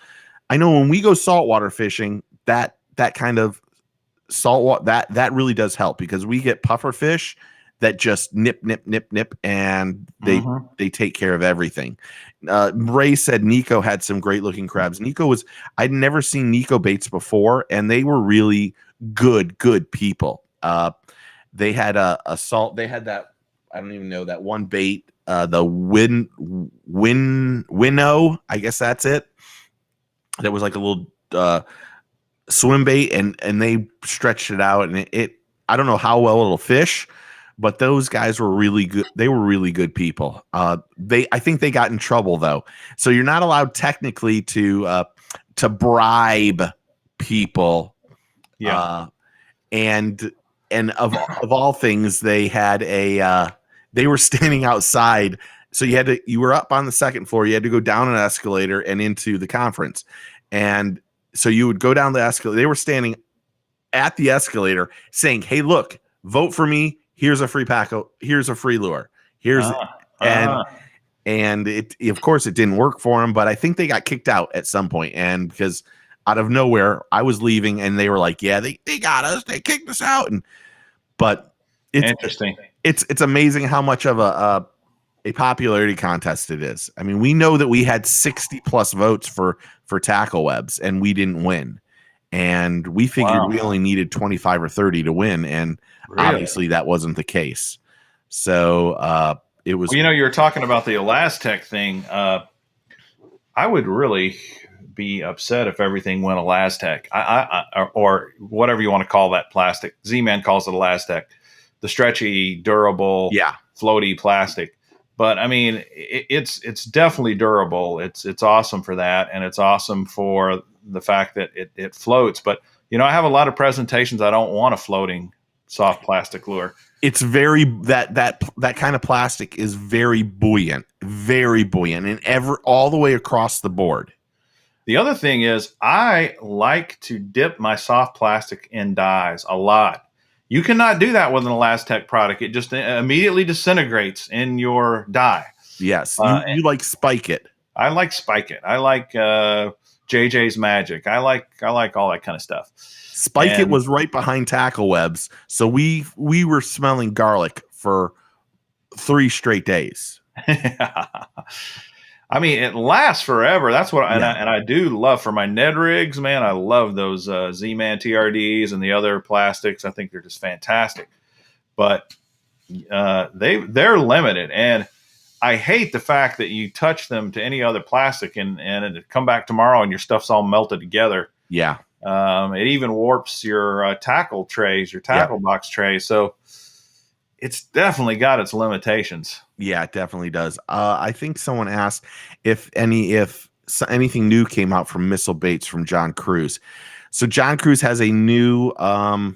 I know when we go saltwater fishing, that kind of saltwater that really does help because we get puffer fish that just nip, and they take care of everything. Ray said Nico had some great looking crabs. I'd never seen Nico baits before, and they were really good people. They had they had that, I don't even know, that one bait, the winnow, I guess that's it. That was like a little swim bait, and they stretched it out, and it I don't know how well it'll fish. But those guys were really good. They were really good people. I think they got in trouble though. So you're not allowed technically to bribe people. Yeah. And of all things, they had they were standing outside. So you were up on the second floor. You had to go down an escalator and into the conference. And so you would go down the escalator. They were standing at the escalator saying, "Hey, look, vote for me. Here's a free pack. Here's a free lure. Here's Ah, and ah. and it of course it didn't work for him, but I think they got kicked out at some point. And because out of nowhere, I was leaving and they were like, yeah, they got us, they kicked us out. And but it's Interesting. it's amazing how much of a popularity contest it is. I mean, we know that we had 60 plus votes for tackle webs and we didn't win. And we figured Wow. we only needed 25 or 30 to win, and Really? obviously that wasn't the case. So it was. Well, you know, you were talking about the Elastec thing. I would really be upset if everything went Elastec, or whatever you want to call that plastic. Z-Man calls it Elastec, the stretchy, durable, Yeah. floaty plastic. But I mean, it's definitely durable. It's awesome for that, and it's awesome for the fact that it floats. But you know, I have a lot of presentations I don't want a floating soft plastic lure. It's very that kind of plastic is very buoyant, and all the way across the board. The other thing is, I like to dip my soft plastic in dyes a lot. You cannot do that with an Elastec product. It just immediately disintegrates in your dye. Yes, you like Spike It. I like Spike It. I like JJ's Magic. I like all that kind of stuff. Spike It was right behind tackle webs, so we were smelling garlic for 3 straight days. I mean, it lasts forever. That's what, and I do love for my Ned rigs, man. I love those Z-Man TRDs and the other plastics. I think they're just fantastic. But they're limited, and I hate the fact that you touch them to any other plastic and it come back tomorrow and your stuff's all melted together. Yeah. It even warps your tackle trays, your tackle box trays. So it's definitely got its limitations. Yeah, it definitely does. I think someone asked if anything new came out from Missile Baits from John Cruz. So John Cruz has a new a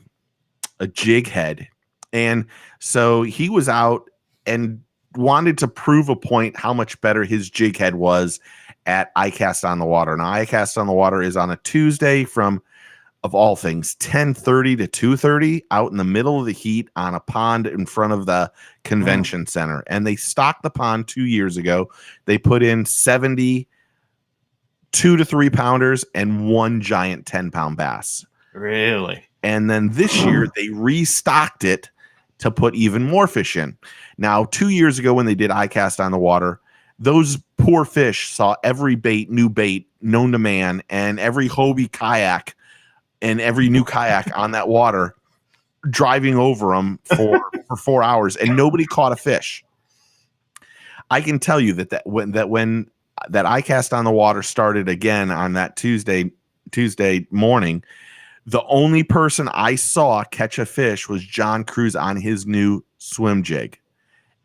jig head, and so he was out and wanted to prove a point how much better his jig head was at iCast on the Water. Now, iCast on the Water is on a Tuesday from, of all things, 10:30 to 2:30 out in the middle of the heat on a pond in front of the convention center. And they stocked the pond 2 years ago. They put in 70 2 to 3 pounders and 1 giant 10-pound bass. Really? And then this year they restocked it to put even more fish in. Now, 2 years ago when they did iCast on the Water, those poor fish saw every new bait known to man, and every Hobie kayak and every new kayak on that water driving over them for 4 hours, and nobody caught a fish. I can tell you that when that iCast on the Water started again on that Tuesday morning, the only person I saw catch a fish was John Cruz on his new swim jig.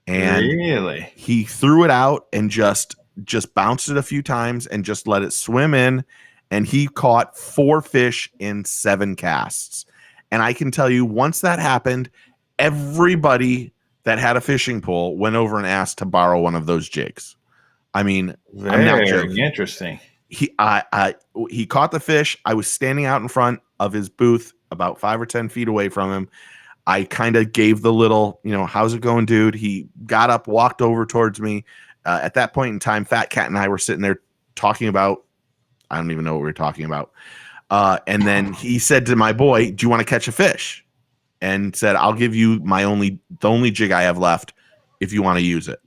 And really, he threw it out and just bounced it a few times and just let it swim in, and he caught 4 fish in 7 casts. And I can tell you, once that happened, everybody that had a fishing pole went over and asked to borrow one of those jigs. I mean, I'm not joking. Interesting. He caught the fish. I was standing out in front of his booth about 5 or 10 feet away from him. I kind of gave the little, how's it going, dude? He got up, walked over towards me. At that point in time, Fat Cat and I were sitting there talking about, I don't even know what we were talking about. And then he said to my boy, do you want to catch a fish? And said, I'll give you the only jig I have left if you want to use it.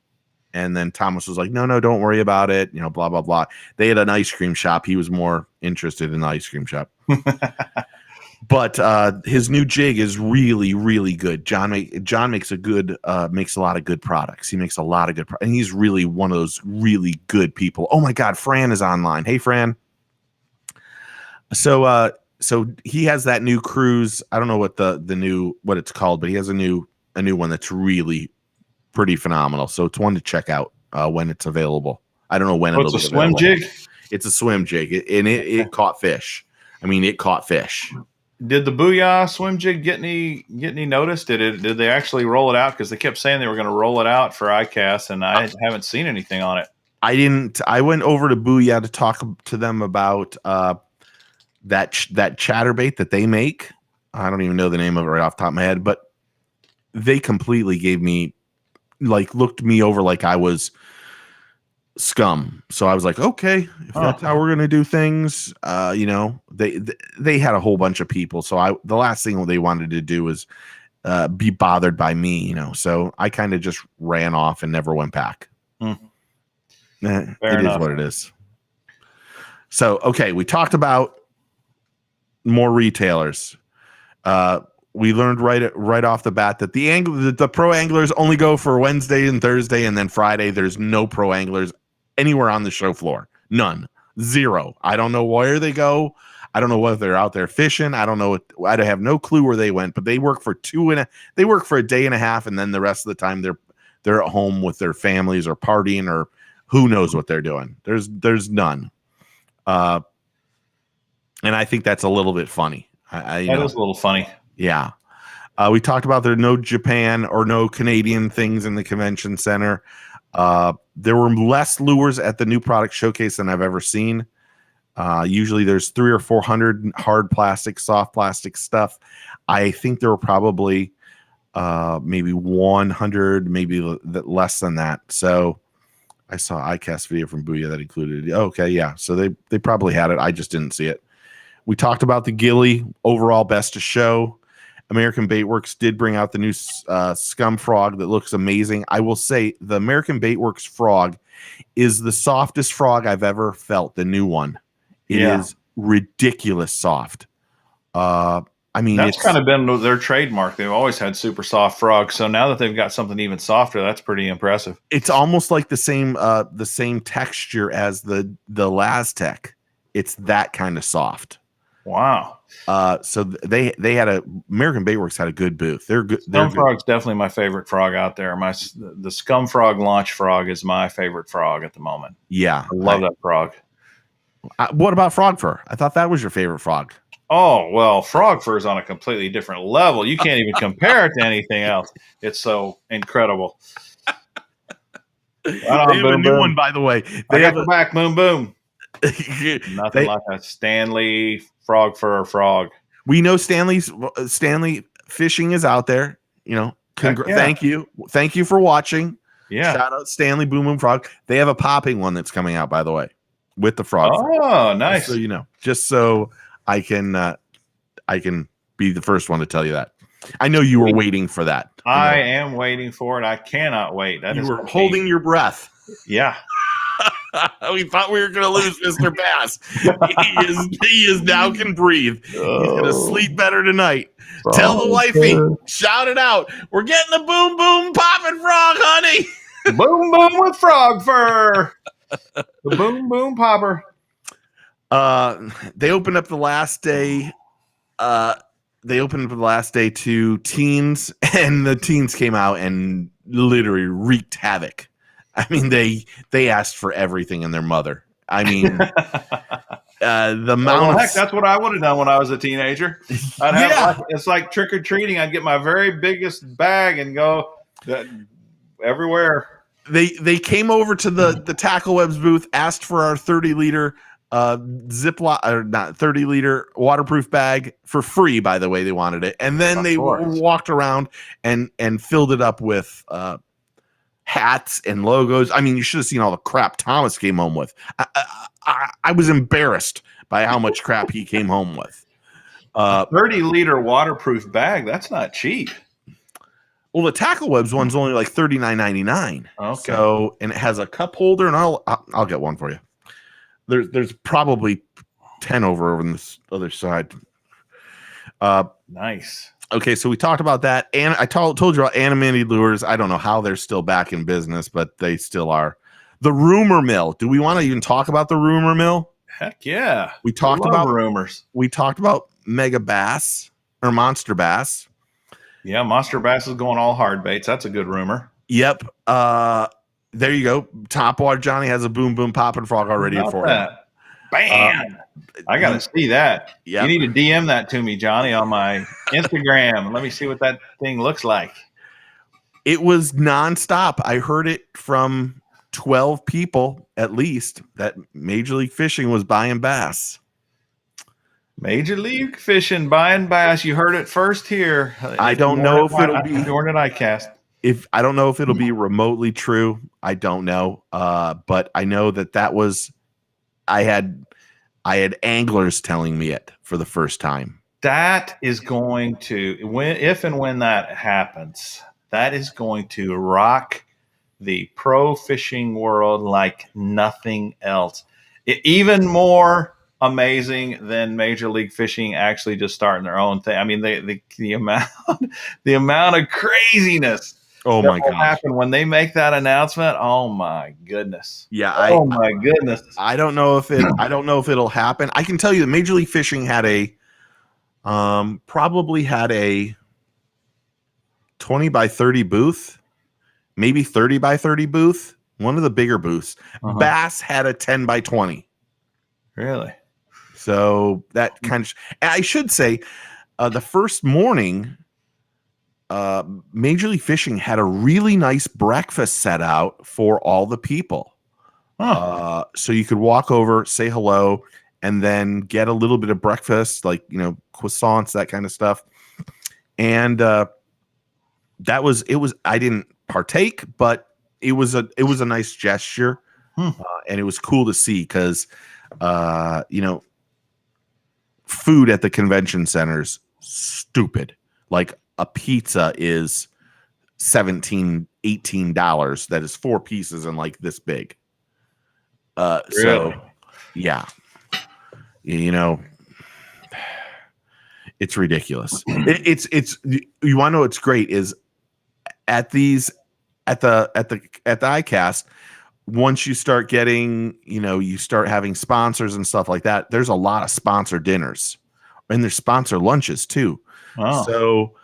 And then Thomas was like, no, don't worry about it. Blah, blah, blah. They had an ice cream shop. He was more interested in the ice cream shop. But his new jig is really, really good. John makes makes a lot of good products. He makes a lot of good and he's really one of those really good people. Oh my God, Fran is online. Hey, Fran. So he has that new cruise. I don't know what it's called, but he has a new one that's really pretty phenomenal. So it's one to check out when it's available. I don't know when it'll be available. It's a swim jig? It's a swim jig, and it caught fish. I mean, it caught fish. Did the Booyah swim jig get any notice? Did they actually roll it out? Because they kept saying they were going to roll it out for iCast, and I haven't seen anything on it. I didn't. I went over to Booyah to talk to them about that chatterbait that they make. I don't even know the name of it right off the top of my head, but they completely gave me like looked me over like I was scum. So I was like, okay, if that's how we're gonna do things, they had a whole bunch of people. So the last thing they wanted to do was be bothered by me, So I kind of just ran off and never went back. Fair It enough. is what it is. So okay, we talked about more retailers. We learned right off the bat that the pro anglers only go for Wednesday and Thursday, and then Friday there's no pro anglers anywhere on the show floor. None. Zero. I don't know where they go. I don't know whether they're out there fishing. I don't know. I have no clue where they went, but they work for a day and a half, and then the rest of the time they're at home with their families or partying or who knows what they're doing. There's none. And I think that's a little bit funny. That is a little funny. Yeah. We talked about there are no Japan or no Canadian things in the convention center. There were less lures at the new product showcase than I've ever seen. Usually there's 300 or 400 hard plastic, soft plastic stuff. I think there were probably maybe 100, maybe less than that. So I saw iCast video from Booyah that included it. Okay, yeah. So they probably had it. I just didn't see it. We talked about the Gilly overall best to show. American Baitworks did bring out the new Scum Frog that looks amazing. I will say the American Baitworks Frog is the softest frog I've ever felt, the new one. It is ridiculous soft. I mean, that's kind of been their trademark. They've always had super soft frogs. So now that they've got something even softer, that's pretty impressive. It's almost like the same texture as the Laztec. It's that kind of soft. Wow. So they had American Baitworks had a good booth. They're good. Scum Frog's definitely my favorite frog out there. The Scum Frog launch frog is my favorite frog at the moment. Yeah, I love that frog. What about frog fur? I thought that was your favorite frog. Oh, well, frog fur is on a completely different level. You can't even compare it to anything else. It's so incredible. They have a new one, by the way. They have a back, boom, boom. Nothing like a Stanley frog fur frog. We know Stanley Fishing is out there. Thank you for watching. Yeah, shout out Stanley Boom Boom Frog. They have a popping one that's coming out, by the way, with the frog. Oh, nice. Just so I can be the first one to tell you that. I know you were waiting for that. I am waiting for it. I cannot wait. You were holding your breath. Yeah. We thought we were going to lose Mr. Bass. He is now can breathe. He's going to sleep better tonight. Tell the wifey, shout it out. We're getting the boom boom popping frog, honey. Boom boom with frog fur. The boom boom popper. They opened up the last day. To teens, and the teens came out and literally wreaked havoc. I mean, they asked for everything in their mother. I mean, the amount. Heck, that's what I would have done when I was a teenager. It's like trick or treating. I'd get my very biggest bag and go everywhere. They came over to the Tackle Webs booth, asked for our 30-liter Ziploc or not 30-liter waterproof bag for free. By the way, they wanted it, and then they walked around and filled it up with hats and logos. I mean, you should have seen all the crap Thomas came home with. I was embarrassed by how much crap he came home with. 30-liter waterproof bag. That's not cheap. Well, the Tackle Webs one's only like $39.99. Okay. So, and it has a cup holder, and I'll get one for you. There's probably 10 over on this other side. Nice. Okay, so we talked about that, and I told you about animated lures. I don't know how they're still back in business, but they still are. The rumor mill. Do we want to even talk about the rumor mill? Heck yeah. We talked about rumors. We talked about mega bass or monster bass. Yeah, monster bass is going all hard baits. That's a good rumor. Yep. There you go. Topwater Johnny has a boom boom popping frog already for you. Bam! I got to see that. Yep. You need to DM that to me, Johnny, on my Instagram. Let me see what that thing looks like. It was nonstop. I heard it from 12 people at least that Major League Fishing was buying bass. Major League Fishing buying bass. You heard it first here. I don't know if it'll be during an iCast. if I don't know if it'll be remotely true. I don't know. But I know that was I had anglers telling me it for the first time. That is going to, if and when that happens, that is going to rock the pro fishing world like nothing else. Even more amazing than Major League Fishing actually just starting their own thing. I mean, the amount the amount of craziness Oh that my will gosh. happen when they make that announcement. Oh my goodness. Yeah, Oh my goodness. I don't know if it'll happen. I can tell you that Major League Fishing had probably had a 20 by 30 booth, maybe 30 by 30 booth, one of the bigger booths. Bass had a 10 by 20. Really? So that kind of, I should say, the first morning, Major League Fishing had a really nice breakfast set out for all the people. So you could walk over, say hello, and then get a little bit of breakfast, like, croissants, that kind of stuff. And it was, I didn't partake, but it was a nice gesture. And it was cool to see because, food at the convention centers, stupid. Like a pizza is $17-$18. That is 4 pieces and like this big. Really? So yeah, it's ridiculous. It's you want to know what's great is at the iCast, once you start getting, you start having sponsors and stuff like that, there's a lot of sponsor dinners and there's sponsor lunches too. Oh. So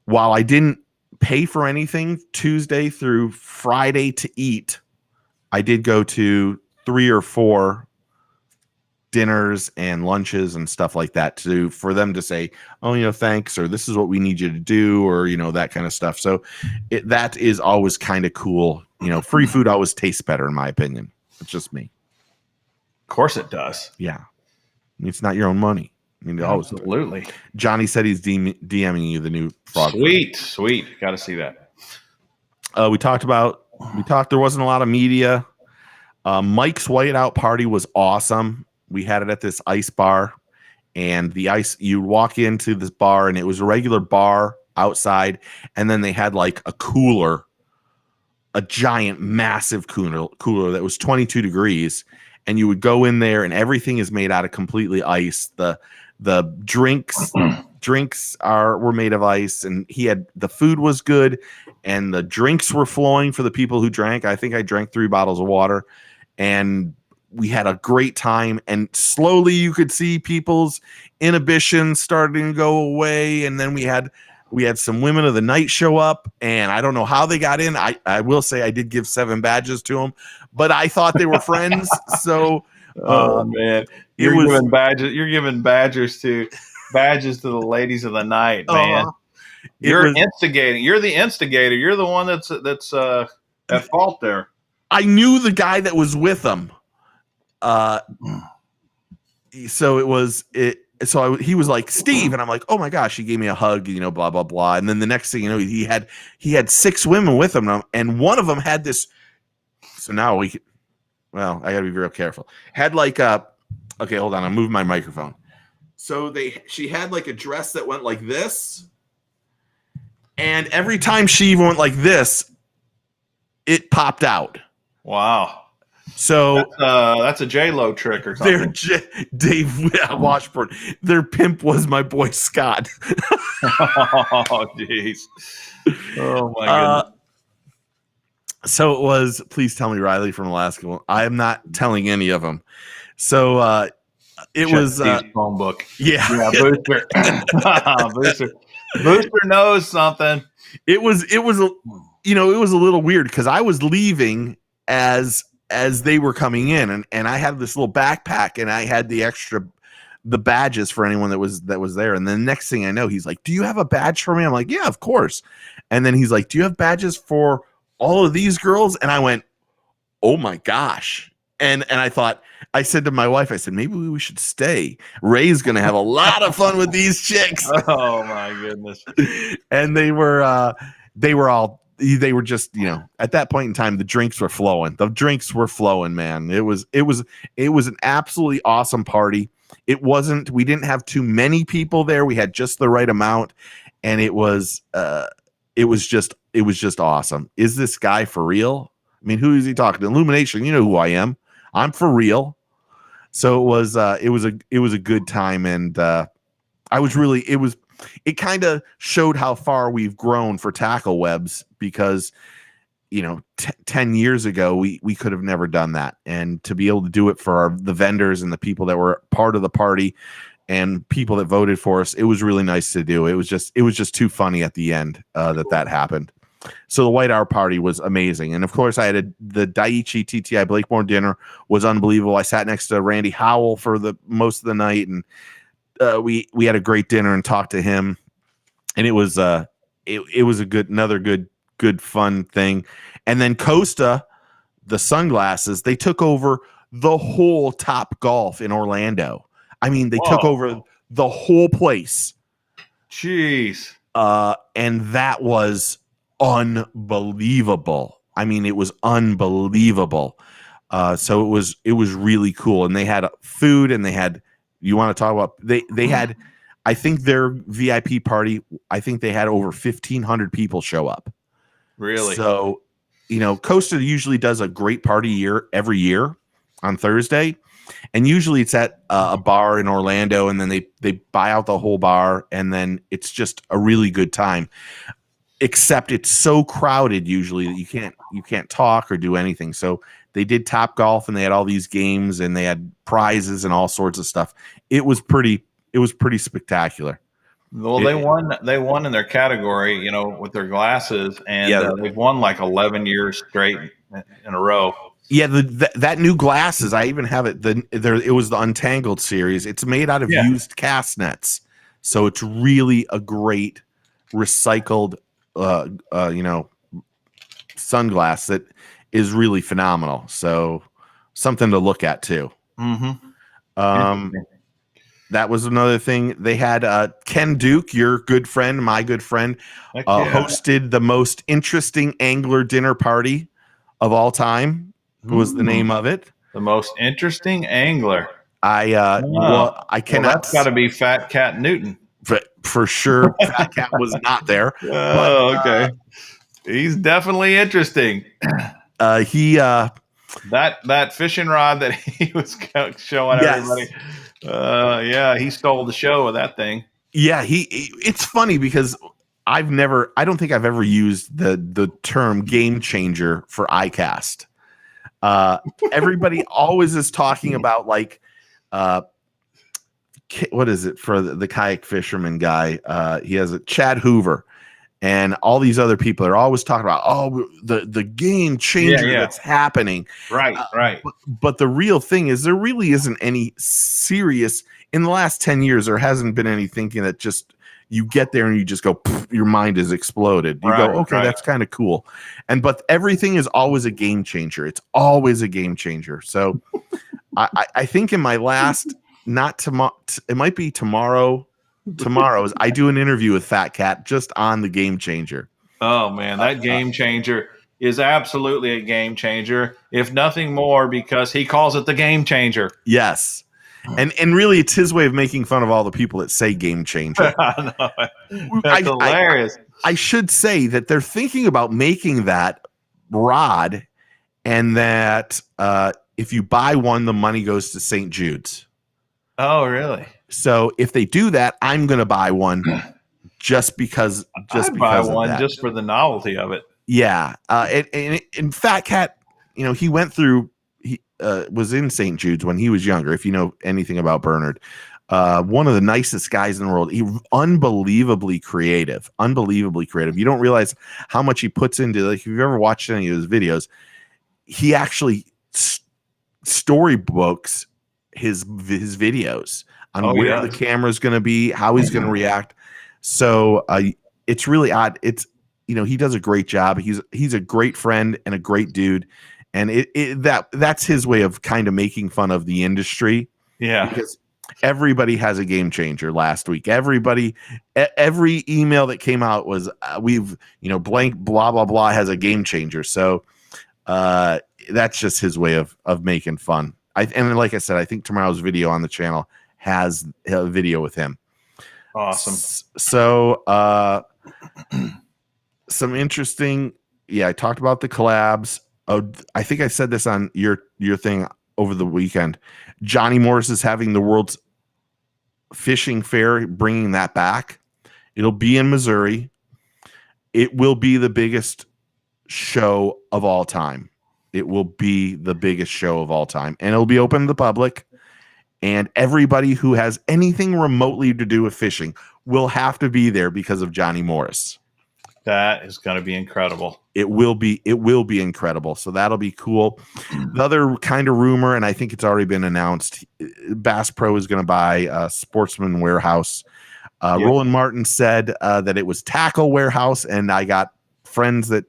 while I didn't pay for anything Tuesday through Friday to eat, I did go to 3 or 4 dinners and lunches and stuff like that for them to say, oh, thanks, or this is what we need you to do, or, that kind of stuff. So that is always kind of cool. Free food always tastes better, in my opinion. It's just me. Of course it does. Yeah. It's not your own money. I mean, absolutely. Johnny said he's DMing you the new frog. Sweet. Got to see that. We talked, there wasn't a lot of media. Mike's whiteout party was awesome. We had it at this ice bar, and you walk into this bar and it was a regular bar outside. And then they had like a cooler, a giant, massive cooler that was 22 degrees. And you would go in there and everything is made out of completely ice. The drinks were made of ice, and the food was good and the drinks were flowing for the people who drank. I think I drank 3 bottles of water, and we had a great time. And slowly you could see people's inhibitions starting to go away. And then we had some women of the night show up, and I don't know how they got in. I will say I did give 7 badges to them, but I thought they were friends. So, oh man, you're giving badges to the ladies of the night, man. You're instigating. You're the instigator. You're the one that's at fault there. I knew the guy that was with them. So he was like, Steve, and I'm like, oh my gosh, he gave me a hug, blah blah blah. And then the next thing you know, he had 6 women with him, and one of them had this. So now I gotta be real careful. Had like okay, hold on, I'm moving my microphone. So she had like a dress that went like this, and every time she even went like this, it popped out. Wow. So that's a J-Lo trick or something. Dave Washburn. Their pimp was my boy Scott. Oh jeez. Oh my goodness. So it was. Please tell me, Riley from Alaska. I am not telling any of them. So it was phone book. Yeah, Booster. Booster knows something. It was it was a little weird because I was leaving as they were coming in, and I had this little backpack, and I had the badges for anyone that was there. And then the next thing I know, he's like, do you have a badge for me? I'm like, yeah, of course. And then he's like, do you have badges for all of these girls? And I went, oh my gosh. And I said to my wife, I said, maybe we should stay. Ray's going to have a lot of fun with these chicks. Oh my goodness. And they were all they were just, at that point in time, the drinks were flowing. Man. It was an absolutely awesome party. We didn't have too many people there. We had just the right amount, and it was just awesome. Is this guy for real? I mean, who is he talking to? Illumination, you know who I am. I'm for real. So it was a good time, and it kind of showed how far we've grown for tackle webs, because 10 years ago we could have never done that, and to be able to do it for the vendors and the people that were part of the party and people that voted for us, it was really nice to do. It was just too funny at the end that happened. So the White Hour party was amazing. And of course I had the Daiichi TTI Blakemore dinner was unbelievable. I sat next to Randy Howell for the most of the night, and we had a great dinner and talked to him, and it was another good fun thing. And then Costa, the sunglasses, they took over the whole Top Golf in Orlando. I mean, they took over the whole place. Jeez. And that was unbelievable. I mean, it was unbelievable. So it was really cool. And they had food, and you want to talk about, they had, I think their VIP party, I think they had over 1,500 people show up. Really? So, Costa usually does a great party every year on Thursday. And usually it's at a bar in Orlando, and then they buy out the whole bar, and then it's just a really good time. Except it's so crowded usually that you can't talk or do anything. So they did Top Golf, and they had all these games, and they had prizes and all sorts of stuff. It was pretty spectacular. Well, they won in their category, with their glasses, and they've won like 11 years straight in a row. Yeah, that new glasses, I even have it. It was the Untangled series. It's made out of used cast nets, so it's really a great recycled, sunglass that is really phenomenal. So something to look at too. Mm-hmm. That was another thing. They had Ken Duke, your good friend, my good friend, hosted the most interesting angler dinner party of all time. Was the name of it. The most interesting angler. I cannot. That's got to be Fat Cat Newton. For sure. Fat Cat was not there. Okay. He's definitely interesting. That fishing rod that he was showing everybody. He stole the show with that thing. Yeah, it's funny because I don't think I've ever used the term game changer for iCast. Everybody always is talking about like what is it for the kayak fisherman guy? He has a Chad Hoover, and all these other people are always talking about the game changer that's happening. Right. But the real thing is there really isn't any serious in the last 10 years. There hasn't been any thinking that just you get there and you just go, your mind is exploded. You go, okay, that's kind of cool. But everything is always a game changer. It's always a game changer. So I think in my last, not tomorrow, it might be tomorrow's, I do an interview with Fat Cat just on the game changer. Oh man, that game changer is absolutely a game changer. If nothing more, because he calls it the game changer. Yes. And really, it's his way of making fun of all the people that say game changer. That's hilarious. I should say that they're thinking about making that rod, and that if you buy one, the money goes to St. Jude's. Oh, really? So if they do that, I'm going to buy one just because. I'd buy one just for the novelty of it. Yeah. And Fat Cat, he went through. He was in St. Jude's when he was younger. If you know anything about Bernard, one of the nicest guys in the world. He unbelievably creative. You don't realize how much he puts into. Like if you've ever watched any of his videos, he actually storybooks his videos on where the camera's going to be, how he's going to react. So it's really odd. It's he does a great job. He's a great friend and a great dude. And that's his way of kind of making fun of the industry. Yeah. Because Everybody has a game changer last week. Every email that came out was blank blah blah blah has a game changer. So that's just his way of making fun. And like I said, I think tomorrow's video on the channel has a video with him. Awesome. So some interesting. Yeah, I talked about the collabs. Oh, I think I said this on your thing over the weekend. Johnny Morris is having the world's fishing fair, bringing that back. It'll be in Missouri. It will be the biggest show of all time. It will be the biggest show of all time, and it'll be open to the public. And everybody who has anything remotely to do with fishing will have to be there because of Johnny Morris. That is going to be incredible. It will be incredible. So that'll be cool. The other kind of rumor, and I think it's already been announced, Bass Pro is going to buy Sportsman Warehouse. Yep. Roland Martin said that it was Tackle Warehouse, and I got friends that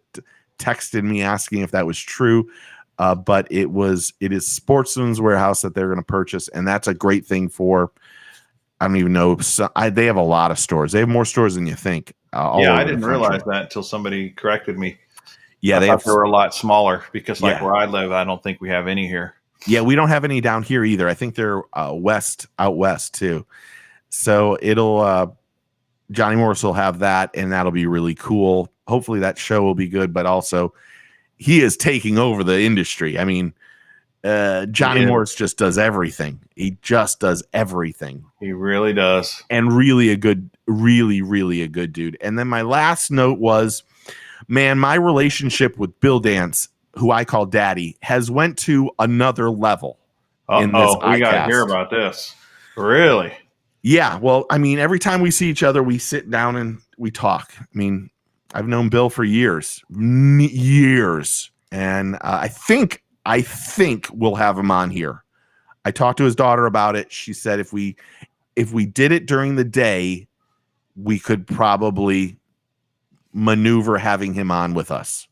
texted me asking if that was true. But it is Sportsman's Warehouse that they're going to purchase, and that's a great thing for. I don't even know. They have a lot of stores. They have more stores than you think. I didn't realize that until somebody corrected me. Yeah, they were a lot smaller because, where I live, I don't think we have any here. Yeah, we don't have any down here either. I think they're out west too. So it'll Johnny Morris will have that, and that'll be really cool. Hopefully that show will be good, but also he is taking over the industry. I mean, Johnny Morris just does everything. He just does everything. He really does. And really a good dude. And then my last note was, man, my relationship with Bill Dance, who I call Daddy, has went to another level. We got to hear about this. Really? Yeah. Well, I mean, every time we see each other, we sit down and we talk. I mean, I've known Bill for years. And I think we'll have him on here. I talked to his daughter about it. She said if we did it during the day, we could probably maneuver having him on with us.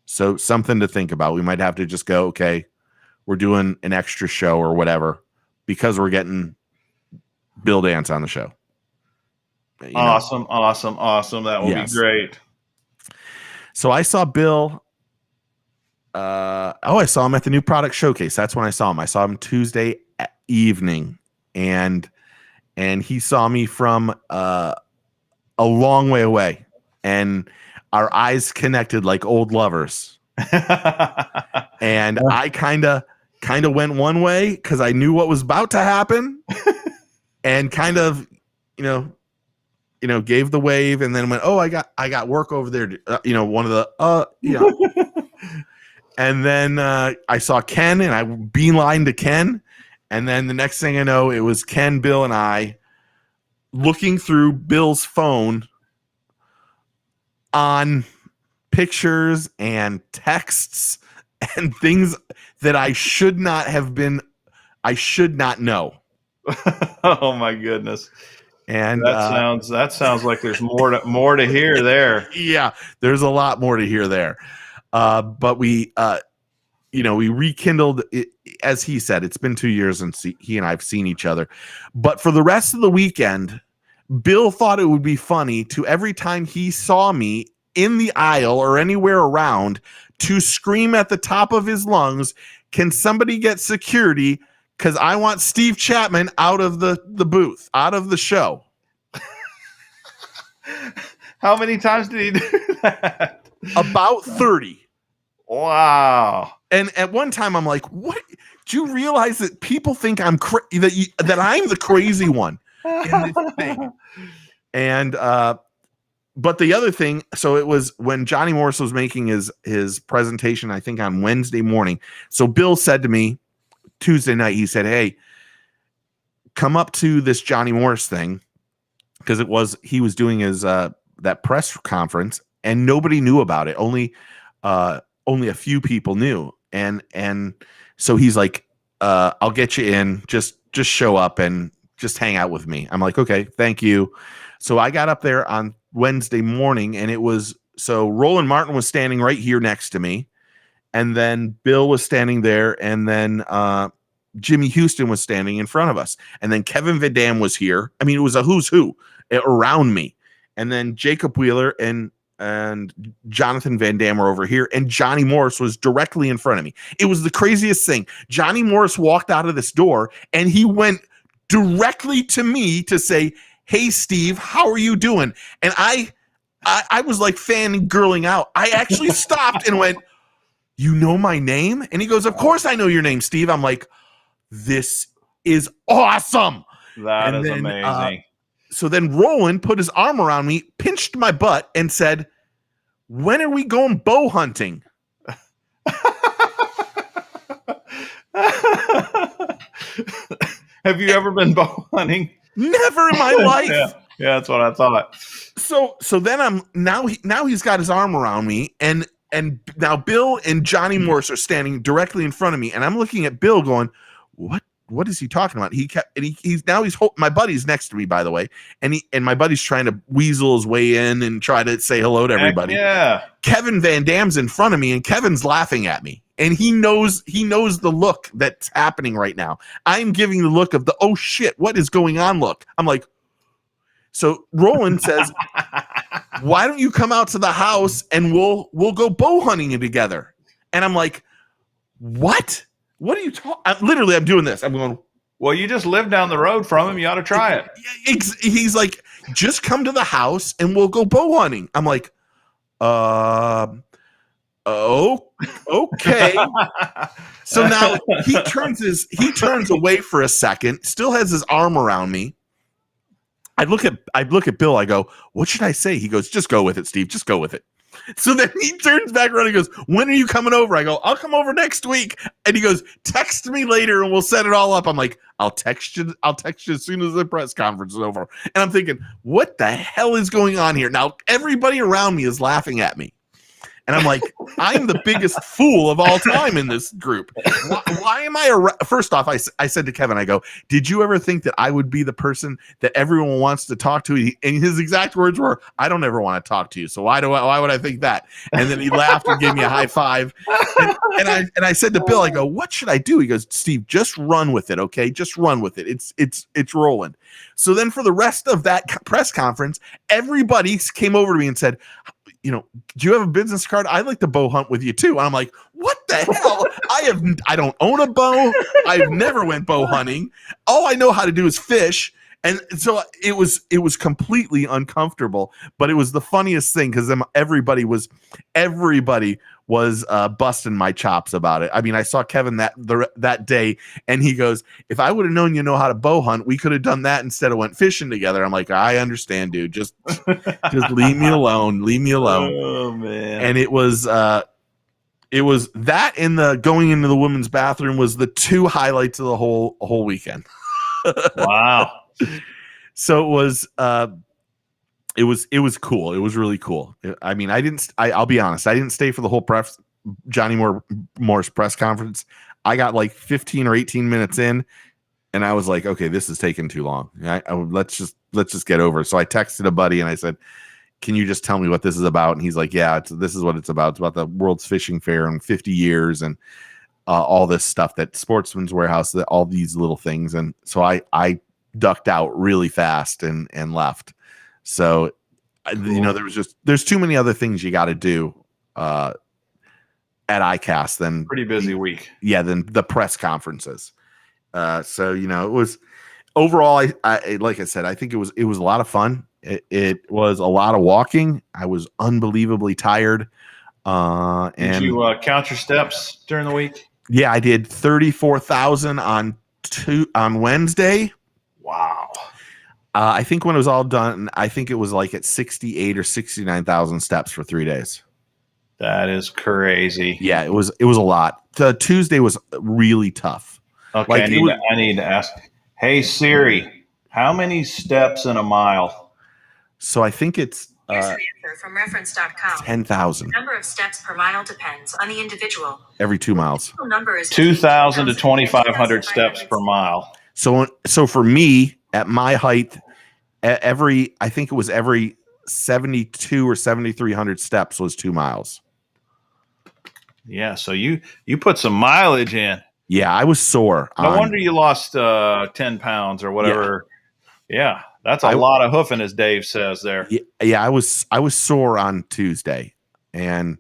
So something to think about. We might have to just go, okay, we're doing an extra show or whatever because we're getting Bill Dance on the show. Awesome. That will be great. So I saw Bill. I saw him at the New Product Showcase. That's when I saw him. I saw him Tuesday evening, and he saw me from a long way away, and our eyes connected like old lovers. And I kind of went one way because I knew what was about to happen, and kind of, gave the wave, and then went, oh, I got work over there. One of the And then I saw Ken, and I beelined to Ken. And then the next thing I know, it was Ken, Bill, and I looking through Bill's phone on pictures and texts and things that I should not know. Oh my goodness. And that sounds like there's more to hear there. Yeah, there's a lot more to hear there. But we rekindled it, as he said, it's been 2 years and he and I have seen each other. But for the rest of the weekend, Bill thought it would be funny to, every time he saw me in the aisle or anywhere around, to scream at the top of his lungs, can somebody get security? Because I want Steve Chapman out of the booth, out of the show. How many times did he do that? About 30. Wow. And at one time I'm like, what? Do you realize that people think I'm that I'm the crazy one in this thing? And but the other thing, so it was when Johnny Morris was making his presentation, I think on Wednesday morning. So Bill said to me Tuesday night, he said, hey, come up to this Johnny Morris thing, because he was doing his that press conference, and nobody knew about it. Only a few people knew. And so he's like, I'll get you in, just show up and just hang out with me. I'm like, okay, thank you. So I got up there on Wednesday morning, and so Roland Martin was standing right here next to me. And then Bill was standing there, and then Jimmy Houston was standing in front of us. And then Kevin Van Dam was here. I mean, it was a who's who around me. And then Jacob Wheeler and Jonathan Van Dam were over here, and Johnny Morris was directly in front of me. It was the craziest thing. Johnny Morris walked out of this door, and he went directly to me to say, "Hey, Steve, how are you doing?" And I was like fangirling out. I actually stopped and went, "You know my name?" And he goes, "Of course I know your name, Steve." I'm like, "This is awesome." That is amazing. So then Roland put his arm around me, pinched my butt, and said, "When are we going bow hunting?" Have you ever been bow hunting? Never in my life. Yeah, that's what I thought. So then I'm now he's got his arm around me, and now Bill and Johnny Morris are standing directly in front of me, and I'm looking at Bill going, what is he talking about? He's my buddy's next to me, by the way, and my buddy's trying to weasel his way in and try to say hello to everybody. Yeah. Kevin Van Dam's in front of me, and Kevin's laughing at me, and he knows the look that's happening right now. I'm giving the look of the "oh shit, what is going on" look. I'm like, so Roland says, "Why don't you come out to the house and we'll go bow hunting together?" And I'm like, "What? What are you talking?" I'm doing this. I'm going, "Well, you just live down the road from him. You ought to try it." He's like, "Just come to the house and we'll go bow hunting." I'm like, oh, okay. So now he turns away for a second, still has his arm around me. I look at Bill. I go, "What should I say?" He goes, "Just go with it, Steve. Just go with it." So then he turns back around and goes, "When are you coming over?" I go, "I'll come over next week." And he goes, "Text me later and we'll set it all up." I'm like, I'll text you as soon as the press conference is over. And I'm thinking, what the hell is going on here? Now everybody around me is laughing at me. And I'm like, I'm the biggest fool of all time in this group. Why am I First off, I said to Kevin, I go, "Did you ever think that I would be the person that everyone wants to talk to?" And his exact words were, "I don't ever want to talk to you. So why would I think that?" And then he laughed and gave me a high five. And I said to Bill, I go, "What should I do?" He goes, "Steve, just run with it. Okay. Just run with it. It's rolling." So then for the rest of that press conference, everybody came over to me and said, "Do you have a business card? I'd like to bow hunt with you too." And I'm like, what the hell? I don't own a bow. I've never went bow hunting. All I know how to do is fish. And so it was completely uncomfortable, but it was the funniest thing because everybody was busting my chops about it. I mean, I saw Kevin that day, and he goes, "If I would have known you know how to bow hunt, we could have done that instead of went fishing together." I'm like, "I understand, dude. Just leave me alone. Leave me alone." Oh man! And it was that and the going into the women's bathroom was the two highlights of the whole weekend. Wow. So it was cool. It was really cool. I mean, I'll be honest. I didn't stay for the whole Johnny Morris press conference. I got like 15 or 18 minutes in, and I was like, okay, this is taking too long. Let's just get over it. So I texted a buddy and I said, "Can you just tell me what this is about?" And he's like, "Yeah, this is what it's about. It's about the World's Fishing Fair in 50 years and all this stuff that Sportsman's Warehouse, that all these little things." And so I ducked out really fast and left. So, there's too many other things you got to do at iCast than pretty busy week. Yeah, than the press conferences. So it was overall. I like I said, I think it was a lot of fun. It was a lot of walking. I was unbelievably tired. Did you count your steps during the week? Yeah, I did 34,000 on Wednesday. Wow. I think when it was all done, I think it was like at 68 or 69,000 steps for 3 days. That is crazy. Yeah, it was a lot. Tuesday was really tough. Okay, I need to ask. Hey Siri, how many steps in a mile? So I think it's Here's an answer from reference.com. 10,000. The number of steps per mile depends on the individual. Every 2 miles. The number is 2,000 to 2,500 steps per mile. So for me, at my height, I think it was every 72 or 7,300 steps was 2 miles. Yeah, so you put some mileage in. Yeah, I was sore. No wonder you lost 10 pounds or whatever. Yeah, that's a lot of hoofing, as Dave says there. Yeah, I was sore on Tuesday, and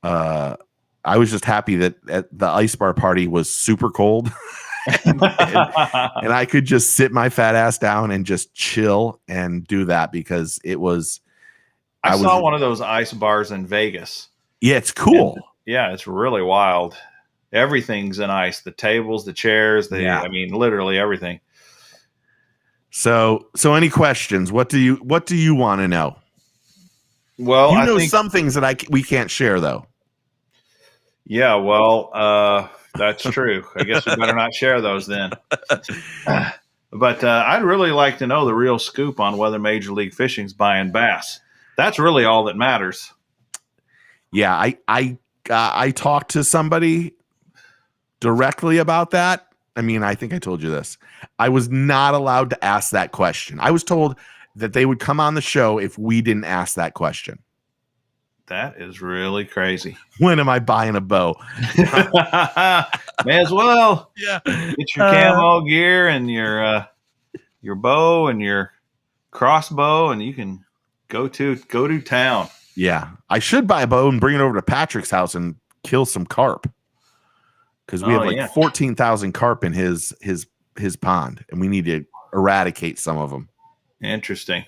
I was just happy that the ice bar party was super cold, and I could just sit my fat ass down and just chill and do that because it was. I saw one of those ice bars in Vegas. Yeah, it's cool. And, yeah, it's really wild. Everything's in ice. The tables, the chairs, I mean, literally everything. So any questions? What do you want to know? Well, I think some things that we can't share though. Yeah, well, that's true. I guess we better not share those then. But I'd really like to know the real scoop on whether Major League Fishing's buying bass. That's really all that matters. Yeah, I talked to somebody directly about that. I mean, I think I told you this. I was not allowed to ask that question. I was told that they would come on the show if we didn't ask that question. That is really crazy. When am I buying a bow? May as well. Yeah. Get your camo gear and your bow and your crossbow, and you can go to town. Yeah. I should buy a bow and bring it over to Patrick's house and kill some carp. Because we have 14,000 carp in his pond, and we need to eradicate some of them. Interesting.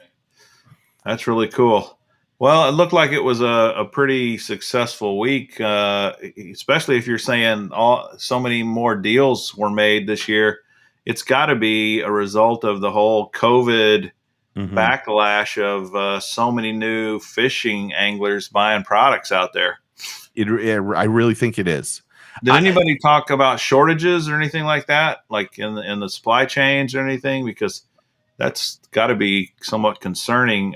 That's really cool. Well, it looked like it was a pretty successful week, especially if you're saying so many more deals were made this year. It's got to be a result of the whole COVID backlash of so many new fishing anglers buying products out there. I really think it is. Did anybody talk about shortages or anything like that, like in the supply chains or anything? Because that's got to be somewhat concerning.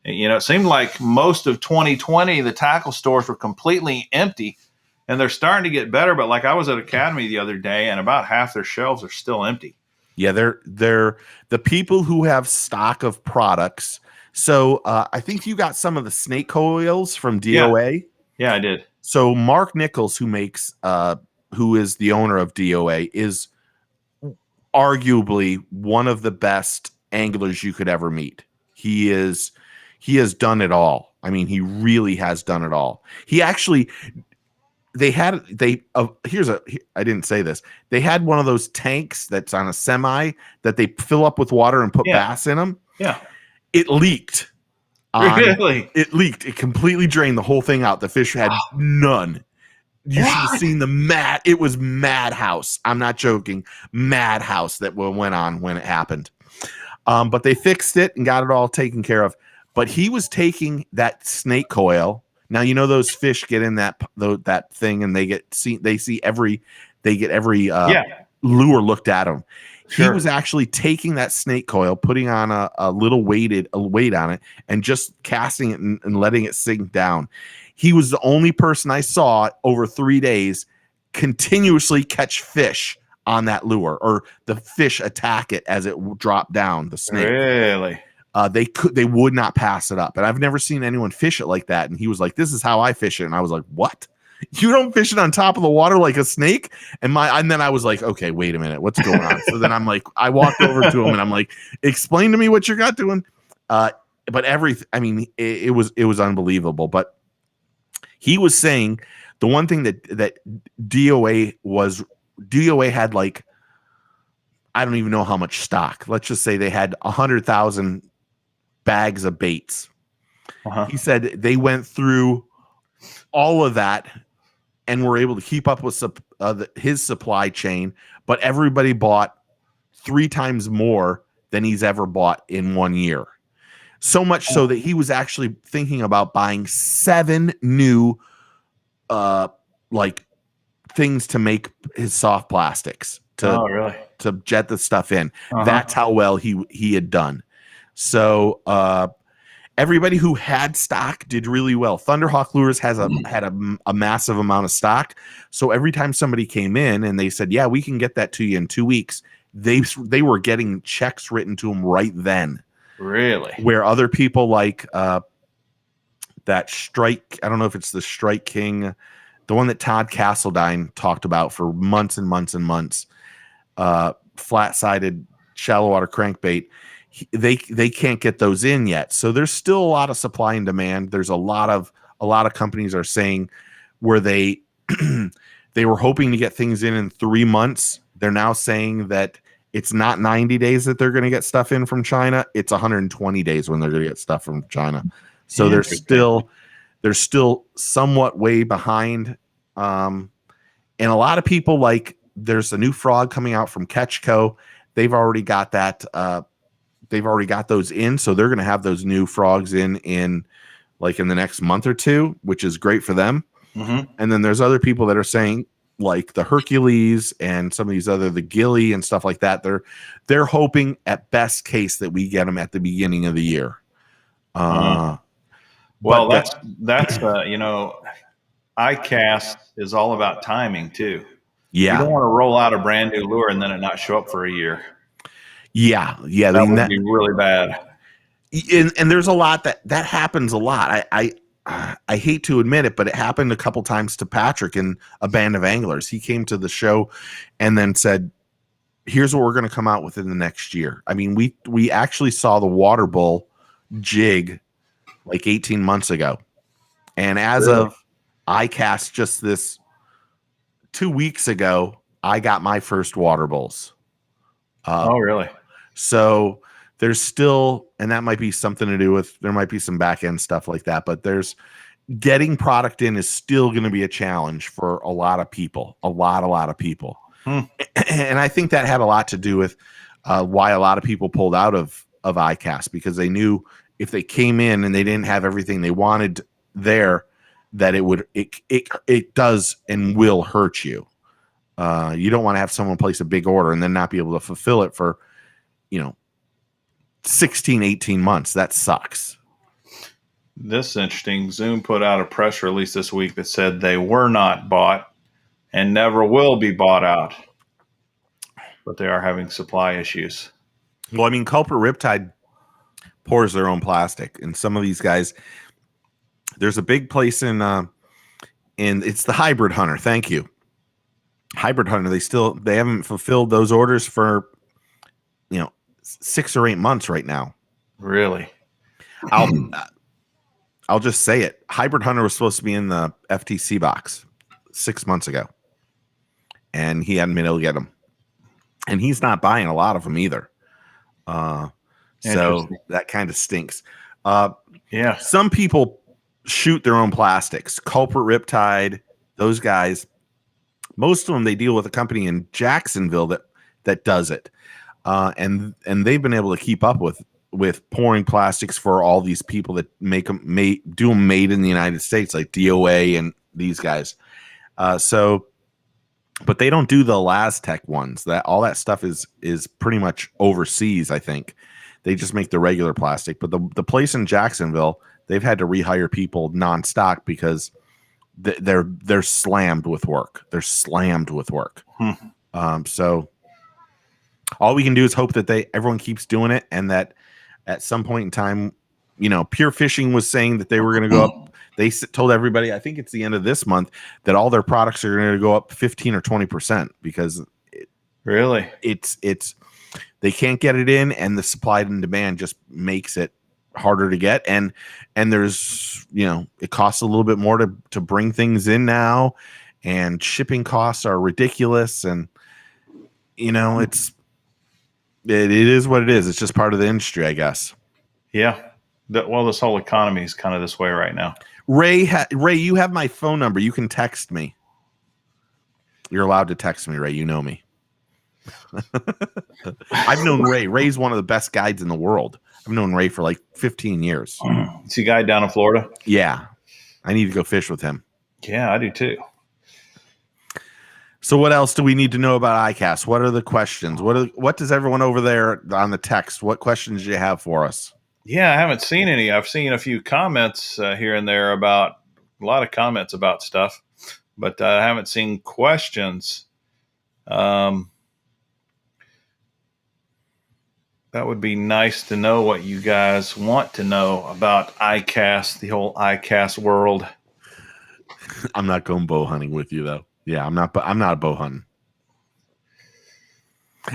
It seemed like most of 2020, the tackle stores were completely empty, and they're starting to get better. But like I was at Academy the other day, and about half their shelves are still empty. Yeah, they're the people who have stock of products. So I think you got some of the snake coils from DOA. Yeah, I did. So Mark Nichols, who is the owner of DOA, is arguably one of the best anglers you could ever meet. He has done it all. I mean, he really has done it all. He actually, I didn't say this. They had one of those tanks that's on a semi that they fill up with water and put bass in them. Yeah. It leaked. Really? It leaked. It completely drained the whole thing out. The fish had none. You should have seen it was madhouse. I'm not joking. Madhouse that went on when it happened. But they fixed it and got it all taken care of. But he was taking that snake coil. Now, those fish get in that thing and they get every lure looked at them. Sure. He was actually taking that snake coil, putting on a little weight on it, and just casting it and letting it sink down. He was the only person I saw over 3 days continuously catch fish on that lure, or the fish attack it as it dropped down. The snake. Really? They would not pass it up, and I've never seen anyone fish it like that. And he was like, "This is how I fish it," and I was like, "What? You don't fish it on top of the water like a snake?" And then I was like, "Okay, wait a minute, what's going on?" So then I'm like, I walked over to him and I'm like, "Explain to me what you got doing." But it was unbelievable. But he was saying the one thing that DOA had, like, I don't even know how much stock. Let's just say they had 100,000 bags of baits. He said they went through all of that and were able to keep up with his supply chain, but everybody bought 3 times more than he's ever bought in 1 year. So much so that he was actually thinking about buying 7 new things to make his soft plastics to jet the stuff in. That's how well he had done. So everybody who had stock did really well. Thunderhawk Lures had a massive amount of stock. So every time somebody came in and they said, "Yeah, we can get that to you in 2 weeks," they were getting checks written to them right then. Really? Where other people like that Strike, I don't know if it's the Strike King the one that Todd Castledine talked about for months and months and months, flat-sided shallow water crankbait, they can't get those in yet. So there's still a lot of supply and demand. There's a lot of companies are saying where they they were hoping to get things in 3 months. They're now saying that it's not 90 days that they're going to get stuff in from China. It's 120 days when they're going to get stuff from China. So they're still somewhat way behind. And a lot of people, like, there's a new frog coming out from Ketchco. They've already got that. They've already got those in. So they're going to have those new frogs in like in the next month or two, which is great for them. Mm-hmm. And then there's other people that are saying, like the Hercules and some of these other, the Gilly and stuff like that. They're hoping at best case that we get them at the beginning of the year. Well, that's iCast is all about timing too. Yeah. You don't want to roll out a brand new lure and then it not show up for a year. Yeah. That would be really bad. And there's a lot that happens a lot. I hate to admit it, but it happened a couple times to Patrick in a band of anglers. He came to the show and then said, here's what we're going to come out with in the next year. I mean, we actually saw the water bull jig like 18 months ago. And as of iCast just this 2 weeks ago, I got my first water bulls. Oh, really? So there's still, and that might be something to do with, there might be some back end stuff like that, but there's getting product in is still going to be a challenge for a lot of people, a lot of people. And I think that had a lot to do with why a lot of people pulled out of iCast, because they knew if they came in and they didn't have everything they wanted there, that it does and will hurt you. You don't want to have someone place a big order and then not be able to fulfill it for, 16, 18 months. That sucks. This is interesting. Zoom put out a press release this week that said they were not bought and never will be bought out, but they are having supply issues. Well, I mean, Culprit Riptide pours their own plastic, and some of these guys, there's a big place in it's the Hybrid Hunter. Thank you. Hybrid Hunter. They haven't fulfilled those orders for 6 or 8 months right now. Really? I'll just say it. Hybrid Hunter was supposed to be in the FTC box 6 months ago, and he hadn't been able to get them. And he's not buying a lot of them either. So that kind of stinks. Yeah. Some people shoot their own plastics. Culprit Riptide, those guys, most of them, they deal with a company in Jacksonville that does it. And they've been able to keep up with pouring plastics for all these people that do them made in the United States, like DOA and these guys. But they don't do the LazTech ones. All that stuff is pretty much overseas, I think. They just make the regular plastic. But the place in Jacksonville, they've had to rehire people nonstop because they're slammed with work. They're slammed with work. So all we can do is hope that everyone keeps doing it, and that at some point in time, Pure Fishing was saying that they were going to go up. They told everybody, I think it's the end of this month, that all their products are going to go up 15 or 20% because it's they can't get it in, and the supply and demand just makes it harder to get. And there's, it costs a little bit more to bring things in now, and shipping costs are ridiculous. And, it is what it is. It's just part of the industry, I guess. Yeah. This whole economy is kind of this way right now. Ray, you have my phone number. You can text me. You're allowed to text me, Ray. You know me. I've known Ray. Ray's one of the best guides in the world. I've known Ray for like 15 years. Is he a guy down in Florida? Yeah. I need to go fish with him. Yeah, I do too. So what else do we need to know about iCast? What are the questions? What does everyone over there on the text? What questions do you have for us? Yeah, I haven't seen any. I've seen a few comments here and there about a lot of comments about stuff, but I haven't seen questions. That would be nice to know what you guys want to know about iCast, the whole iCast world. I'm not going bow hunting with you though. Yeah, I'm not a bow hunting.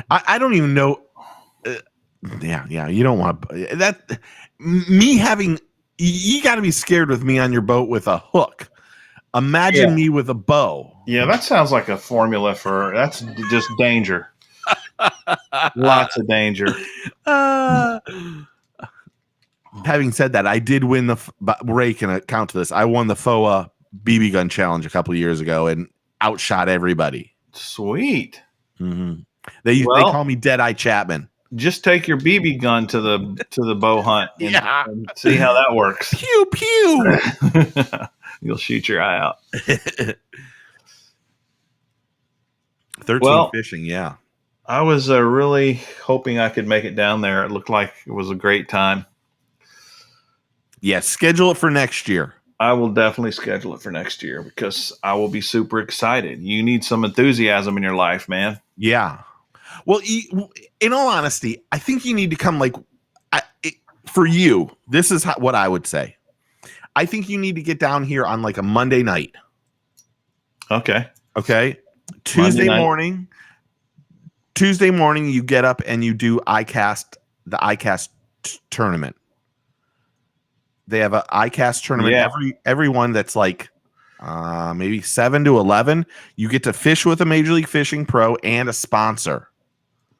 I don't even know. Yeah. You don't want that. Me having, you got to be scared with me on your boat with a hook. Imagine me with a bow. Yeah, that sounds like a formula that's just danger. Lots of danger. Having said that, I did win Ray can account to this. I won the FOA BB gun challenge a couple of years ago and outshot everybody. Sweet. Mm-hmm. They call me Deadeye Chapman. Just take your BB gun to the bow hunt and see how that works. Pew pew. You'll shoot your eye out. 13 fishing, yeah. I was really hoping I could make it down there. It looked like it was a great time. Yeah, schedule it for next year. I will definitely schedule it for next year because I will be super excited. You need some enthusiasm in your life, man. Yeah. Well, in all honesty, I think you need to come for you. This is what I would say. I think you need to get down here on like a Monday night. Okay. Tuesday morning, you get up and you do the iCast tournament. They have an iCast tournament. Yeah. Everyone that's like maybe 7 to 11. You get to fish with a Major League Fishing pro and a sponsor.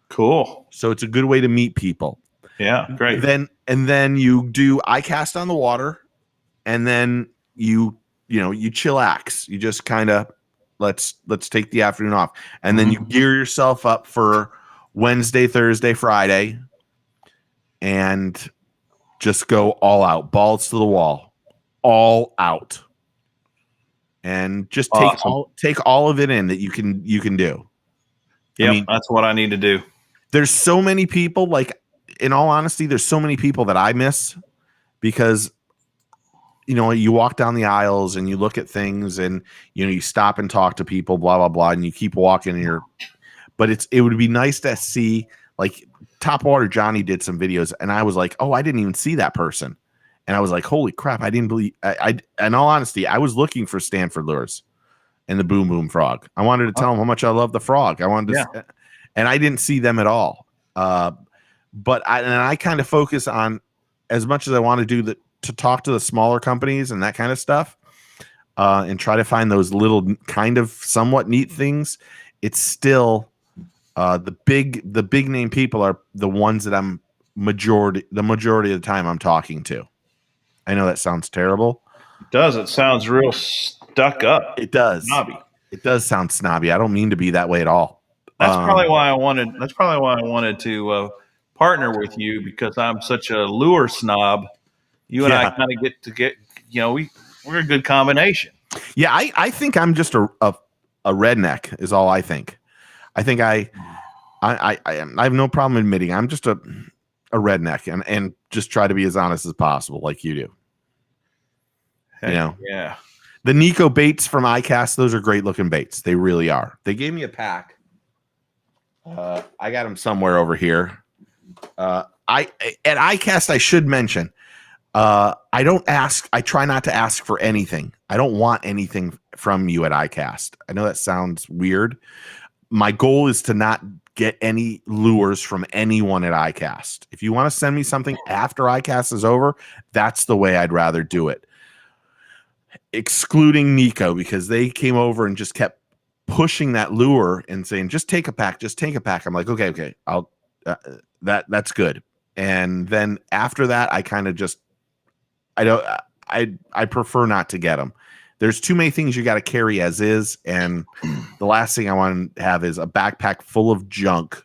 Cool. So it's a good way to meet people. Yeah, great. Then you do iCast on the water, and then you chillax. You just kind of let's take the afternoon off, and then you gear yourself up for Wednesday, Thursday, Friday, and just go all out, balls to the wall, all out, and just take all of it in that you can do. Yeah, that's what I need to do. There's so many people, like, in all honesty, there's so many people that I miss because, you walk down the aisles and you look at things and, you stop and talk to people, blah, blah, blah, and you keep walking but it would be nice to see, like, Top Water Johnny did some videos and I was like, oh, I didn't even see that person. And I was like, holy crap, I didn't believe, in all honesty, I was looking for Stanford lures and the Boom Boom Frog. I wanted to tell him how much I love the frog. I wanted to, and I didn't see them at all. But I kind of focus on, as much as I want to do to talk to the smaller companies and that kind of stuff, and try to find those little kind of somewhat neat things. It's still the big name people are the ones that the majority of the time I'm talking to. I know that sounds terrible. It does. It sounds real stuck up. It does. Snobby. It does sound snobby. I don't mean to be that way at all. That's probably why I wanted to partner with you, because I'm such a lure snob. You and I kind of get we're a good combination. Yeah, I think I'm just a redneck is all I think. I think I have no problem admitting I'm just a redneck and just try to be as honest as possible, like you do. Yeah. The Nico baits from iCast, those are great looking baits. They really are. They gave me a pack. I got them somewhere over here. At iCast, I should mention, I try not to ask for anything. I don't want anything from you at iCast. I know that sounds weird. My goal is to not get any lures from anyone at iCast. If you want to send me something after iCast is over, that's the way I'd rather do it. Excluding Nico, because they came over and just kept pushing that lure and saying, just take a pack. I'm like, okay. I'll, that's good. And then after that, I kind of just, I prefer not to get them. There's too many things you got to carry as is. And the last thing I want to have is a backpack full of junk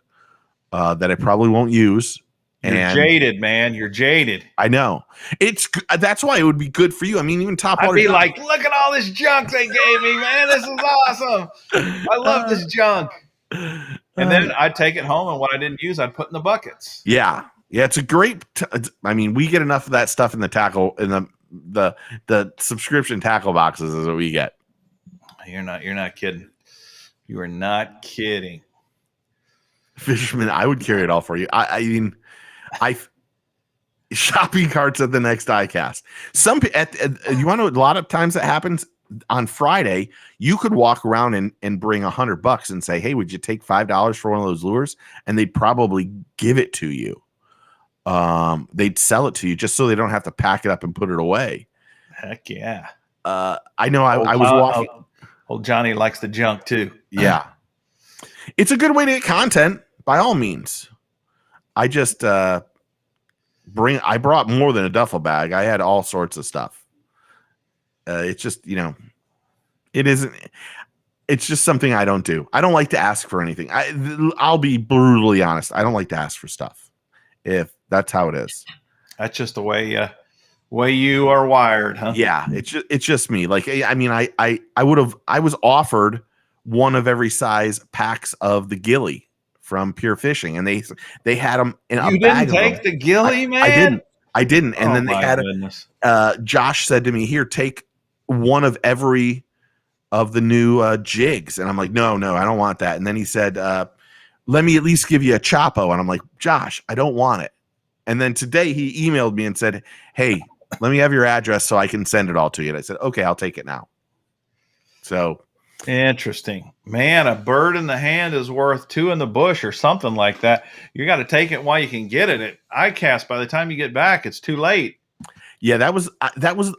that I probably won't use. You're jaded, man. You're jaded. I know. That's why it would be good for you. I mean, even Top Water. I'd be like, look at all this junk they gave me, man. This is awesome. I love this junk. And then I'd take it home, and what I didn't use, I'd put in the buckets. Yeah. It's a great. I mean, we get enough of that stuff in the tackle in the subscription tackle boxes is what we get. You're not kidding. You are not kidding. Fisherman, I would carry it all for you. I mean, shopping carts at the next iCast. You want to know, a lot of times that happens. on Friday, you could walk around and bring $100 and say, hey, would you take $5 for one of those lures? And they'd probably give it to you. They'd sell it to you just so they don't have to pack it up and put it away. Heck yeah. I know I was walking. Old Johnny likes the junk too. Yeah. It's a good way to get content by all means. I just I brought more than a duffel bag. I had all sorts of stuff. It's just, it's just something I don't do. I don't like to ask for anything. I'll be brutally honest. I don't like to ask for stuff, if that's how it is. That's just the way you are wired, huh? Yeah. It's just me. Like, I mean, I was offered one of every size packs of the Gilly from Pure Fishing, and they had them in a bag. You didn't take the Gilly, man? I didn't. And then they had Josh said to me, here, take one of every of the new jigs. And I'm like, no, I don't want that. And then he said, let me at least give you a Chapo. And I'm like, Josh, I don't want it. And then today he emailed me and said, hey, let me have your address so I can send it all to you. And I said, okay, I'll take it now. So interesting, man. A bird in the hand is worth two in the bush, or something like that. You got to take it while you can get it. At iCast, by the time you get back, it's too late. Yeah, that was.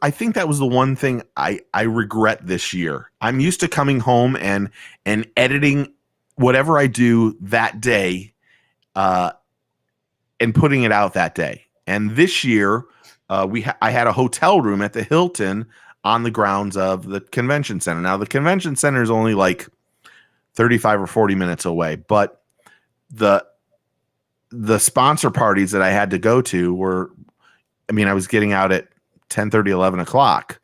I think that was the one thing I regret this year. I'm used to coming home and editing whatever I do that day, and putting it out that day. And this year, I had a hotel room at the Hilton on the grounds of the convention center. Now, the convention center is only like 35 or 40 minutes away, but the sponsor parties that I had to go to were, I mean, I was getting out at 10:30, 11 o'clock.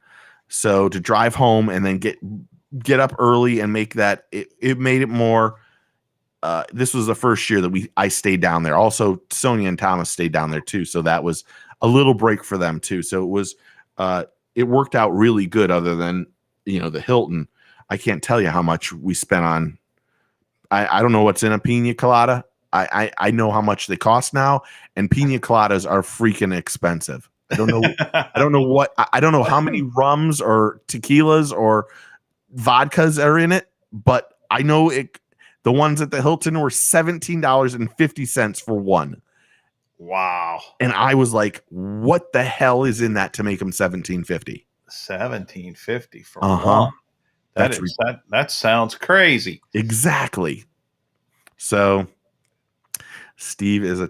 So to drive home and then get up early and make that, it made it more. This was the first year that I stayed down there. Also, Sonia and Thomas stayed down there too. So that was a little break for them too. So it was, it worked out really good, other than, the Hilton. I can't tell you how much we spent on, I don't know what's in a pina colada. I know how much they cost now, and pina coladas are freaking expensive. I don't know. I don't know how many rums or tequilas or vodkas are in it, but I know the ones at the Hilton were $17.50 for one. Wow. And I was like, what the hell is in that to make them $17.50? $17.50 for one. That sounds crazy. Exactly. So Steve is a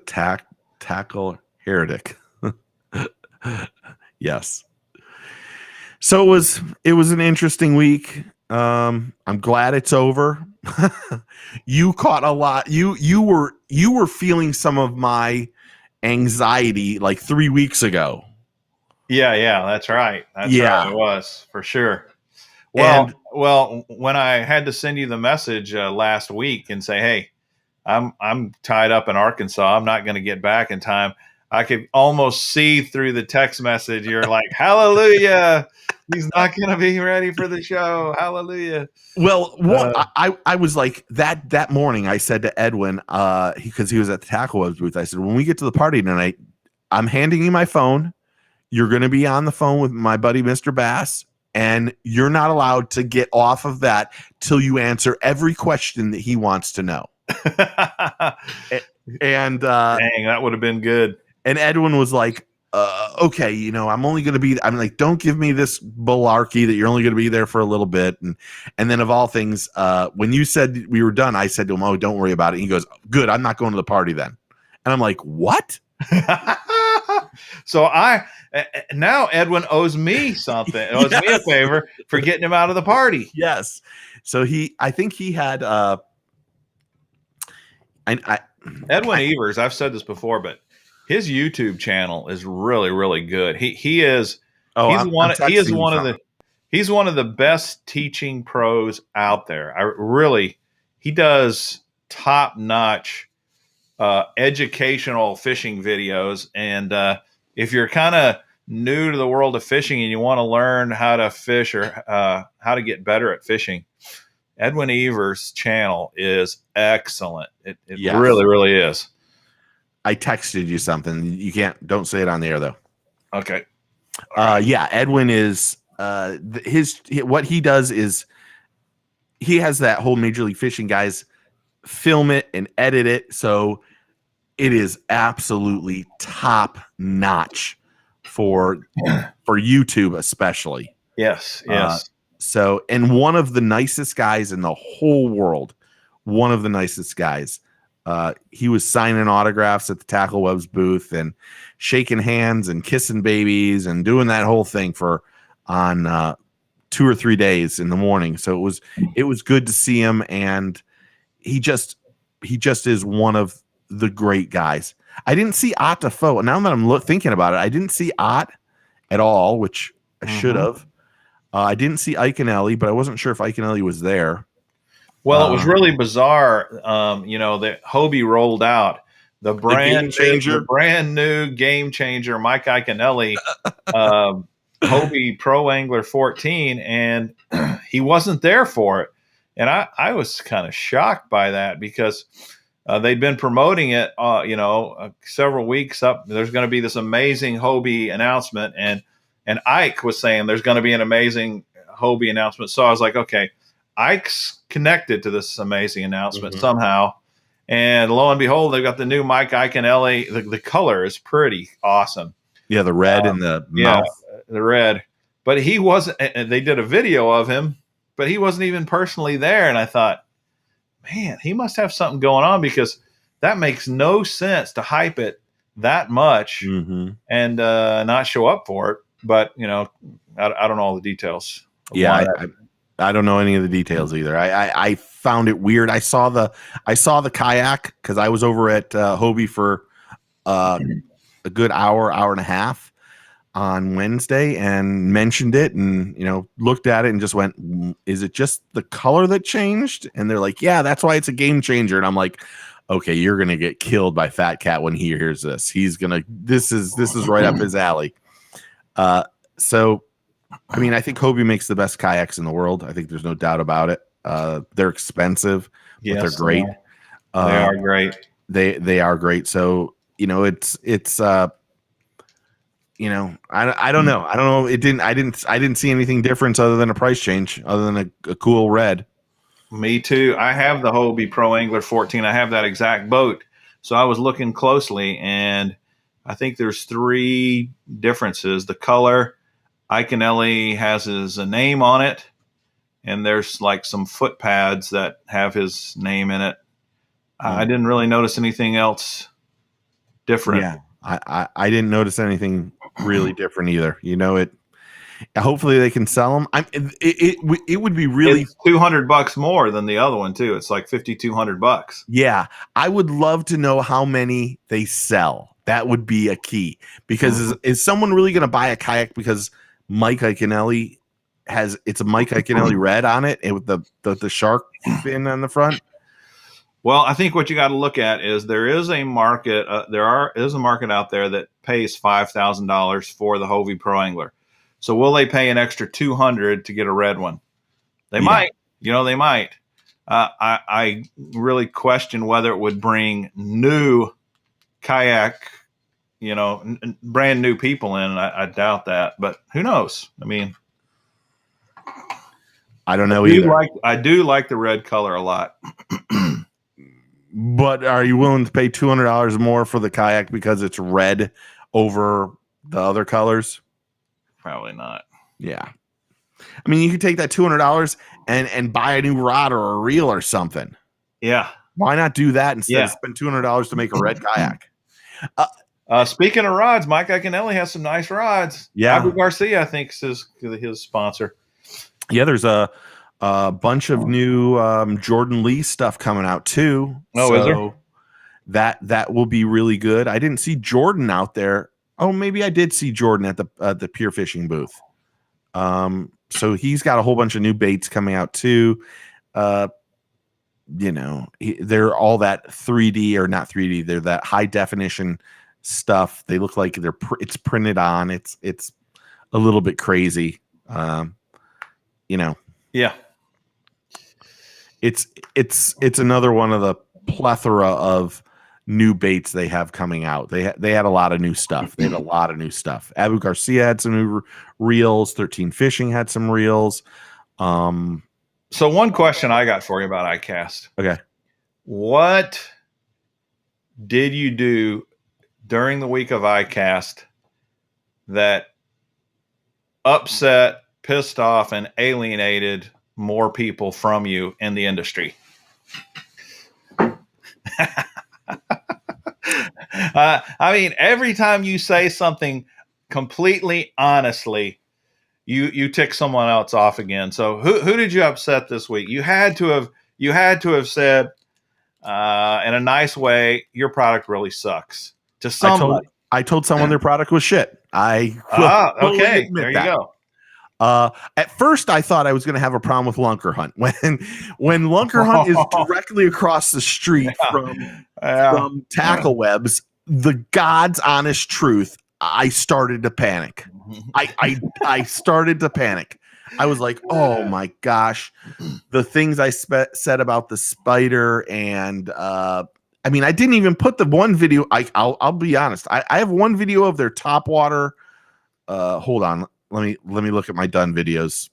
tackle heretic. Yes. So it was an interesting week. I'm glad it's over. You caught a lot. You were feeling some of my anxiety like 3 weeks ago. Yeah, that's right. Right, it was for sure. Well, when I had to send you the message last week and say, hey, I'm tied up in Arkansas, I'm not going to get back in time, I could almost see through the text message. You're like, hallelujah, he's not going to be ready for the show. Hallelujah. Well, I was like that morning. I said to Edwin, because he was at the Tackle Webs booth, I said, when we get to the party tonight, I'm handing you my phone. You're going to be on the phone with my buddy, Mr. Bass, and you're not allowed to get off of that till you answer every question that he wants to know. And dang, that would have been good. And Edwin was like, okay, I'm only going to be, I'm like, don't give me this malarkey that you're only going to be there for a little bit. And then of all things, when you said we were done, I said to him, oh, don't worry about it. And he goes, good, I'm not going to the party then. And I'm like, what? So now Edwin owes me something. Owes me a favor for getting him out of the party. Yes. So I think he had, Edwin Evers, I've said this before, but his YouTube channel is really, really good. He's one of the best teaching pros out there. He does top-notch educational fishing videos. And if you're kind of new to the world of fishing and you want to learn how to fish or how to get better at fishing, Edwin Evers' channel is excellent. It yes. really, really is. I texted you something. Don't say it on the air though. Okay. Yeah, Edwin is what he does is he has that whole Major League Fishing guys film it and edit it, so it is absolutely top notch for YouTube, especially. Yes. So, and one of the nicest guys in the whole world, one of the nicest guys. He was signing autographs at the Tackle Webs booth and shaking hands and kissing babies and doing that whole thing on 2 or 3 days in the morning. So it was good to see him, and he just is one of the great guys. I didn't see Ott Defoe. Now that I'm thinking about it, I didn't see Ott at all, which I should have. I didn't see Iaconelli, but I wasn't sure if Iaconelli was there. Well, it was really bizarre. That Hobie rolled out the brand new game changer, Mike Iaconelli, Hobie Pro Angler 14, and he wasn't there for it. And I was kind of shocked by that because they'd been promoting it, several weeks up. There's going to be this amazing Hobie announcement, and Ike was saying there's going to be an amazing Hobie announcement. So I was like, okay, Ike's connected to this amazing announcement somehow. And lo and behold, they've got the new Mike Iaconelli. The color is pretty awesome. Yeah, the red in the mouth. The red. But he wasn't. They did a video of him, but he wasn't even personally there. And I thought, man, he must have something going on, because that makes no sense to hype it that much and not show up for it. But I don't know all the details. Yeah, I don't know any of the details either. I found it weird. I saw the kayak because I was over at Hobie for a good hour and a half on Wednesday and mentioned it, and looked at it and just went, is it just the color that changed? And they're like, yeah, that's why it's a game changer. And I'm like, okay, you're gonna get killed by Fat Cat when he hears this. This is right up his alley. So I mean, I think Hobie makes the best kayaks in the world. I think there's no doubt about it. They're expensive, but they're great. They are great. They are great. So it's I don't know. I don't know. I didn't see anything different other than a price change, other than a cool red. Me too. I have the Hobie Pro Angler 14. I have that exact boat. So I was looking closely, and I think there's 3 differences. The color, Iaconelli has his name on it, and there's like some foot pads that have his name in it. I didn't really notice anything else different. Yeah, I didn't notice anything really different either. Hopefully they can sell them. It would be really, it's $200 more than the other one too. It's like $5,200. Yeah, I would love to know how many they sell. That would be a key, because is someone really going to buy a kayak because Mike Iaconelli it's a Mike Iaconelli red on it, and with the shark fin on the front? Well, I think what you got to look at is there is a market. Is a market out there that pays $5,000 for the Hobie Pro Angler. So will they pay an extra $200 to get a red one? They might. They might. I really question whether it would bring new kayak, brand new people in. I doubt that, but who knows? I mean, I don't know either. I do like the red color a lot. But are you willing to pay $200 more for the kayak because it's red over the other colors? Probably not. Yeah. I mean, you could take that $200 and buy a new rod or a reel or something. Yeah. Why not do that instead of spend $200 to make a red kayak? Speaking of rods, Mike Iaconelli has some nice rods. Yeah. Abu Garcia, I think, is his sponsor. Yeah, there's a bunch of new Jordan Lee stuff coming out too. Oh, so is there? That will be really good. I didn't see Jordan out there. Oh, maybe I did see Jordan at the Pier Fishing booth. So he's got a whole bunch of new baits coming out too. They're all that 3D or not 3D. They're that high definition stuff. They look like it's printed on. It's a little bit crazy. Yeah. It's another one of the plethora of new baits they have coming out. They had a lot of new stuff. They had a lot of new stuff. Abu Garcia had some new reels. 13 Fishing had some reels. So one question I got for you about iCast. Okay. What did you do during the week of iCast that upset, pissed off, and alienated more people from you in the industry? I mean, every time you say something completely honestly, you tick someone else off again. So who did you upset this week? You had to have said in a nice way, your product really sucks to somebody. I told someone their product was shit. I will totally okay. admit There you that. go. At first, I thought I was going to have a problem with Lunker Hunt when Lunker Hunt is directly across the street from Tackle Webs. The God's honest truth, I started to panic. I started to panic. I was like, oh my gosh, the things I said about the spider, and I mean, I didn't even put the one video. I'll be honest. I have one video of their topwater. Hold on. Let me look at my done videos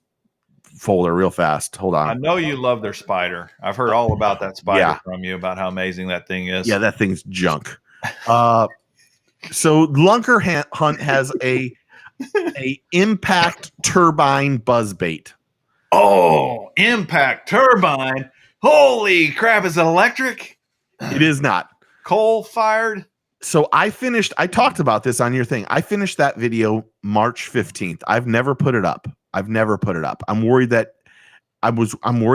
folder real fast. Hold on. I know you love their spider. I've heard all about that spider from you, about how amazing that thing is. Yeah, that thing's junk. So Lunker Hunt has a impact turbine buzz bait. Oh, impact turbine. Holy crap, is it electric? It is not. Coal fired? So I talked about this on your thing. I finished that video March 15th. I've never put it up. I'm worried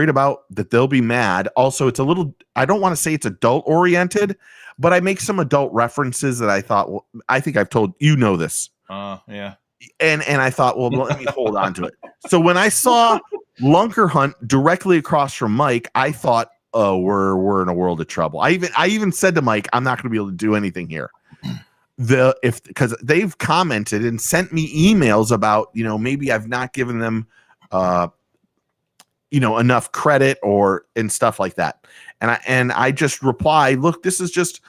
about that they'll be mad. Also, it's a little, I don't want to say it's adult oriented, but I make some adult references that I thought, well, I think I've told you know this. Yeah. And I thought, well, let me hold on to it. So when I saw Lunker Hunt directly across from Mike, I thought, oh, we're in a world of trouble. I even said to Mike, I'm not going to be able to do anything here. Because they've commented and sent me emails about, maybe I've not given them, enough credit and stuff like that. And I just reply, look, this is just,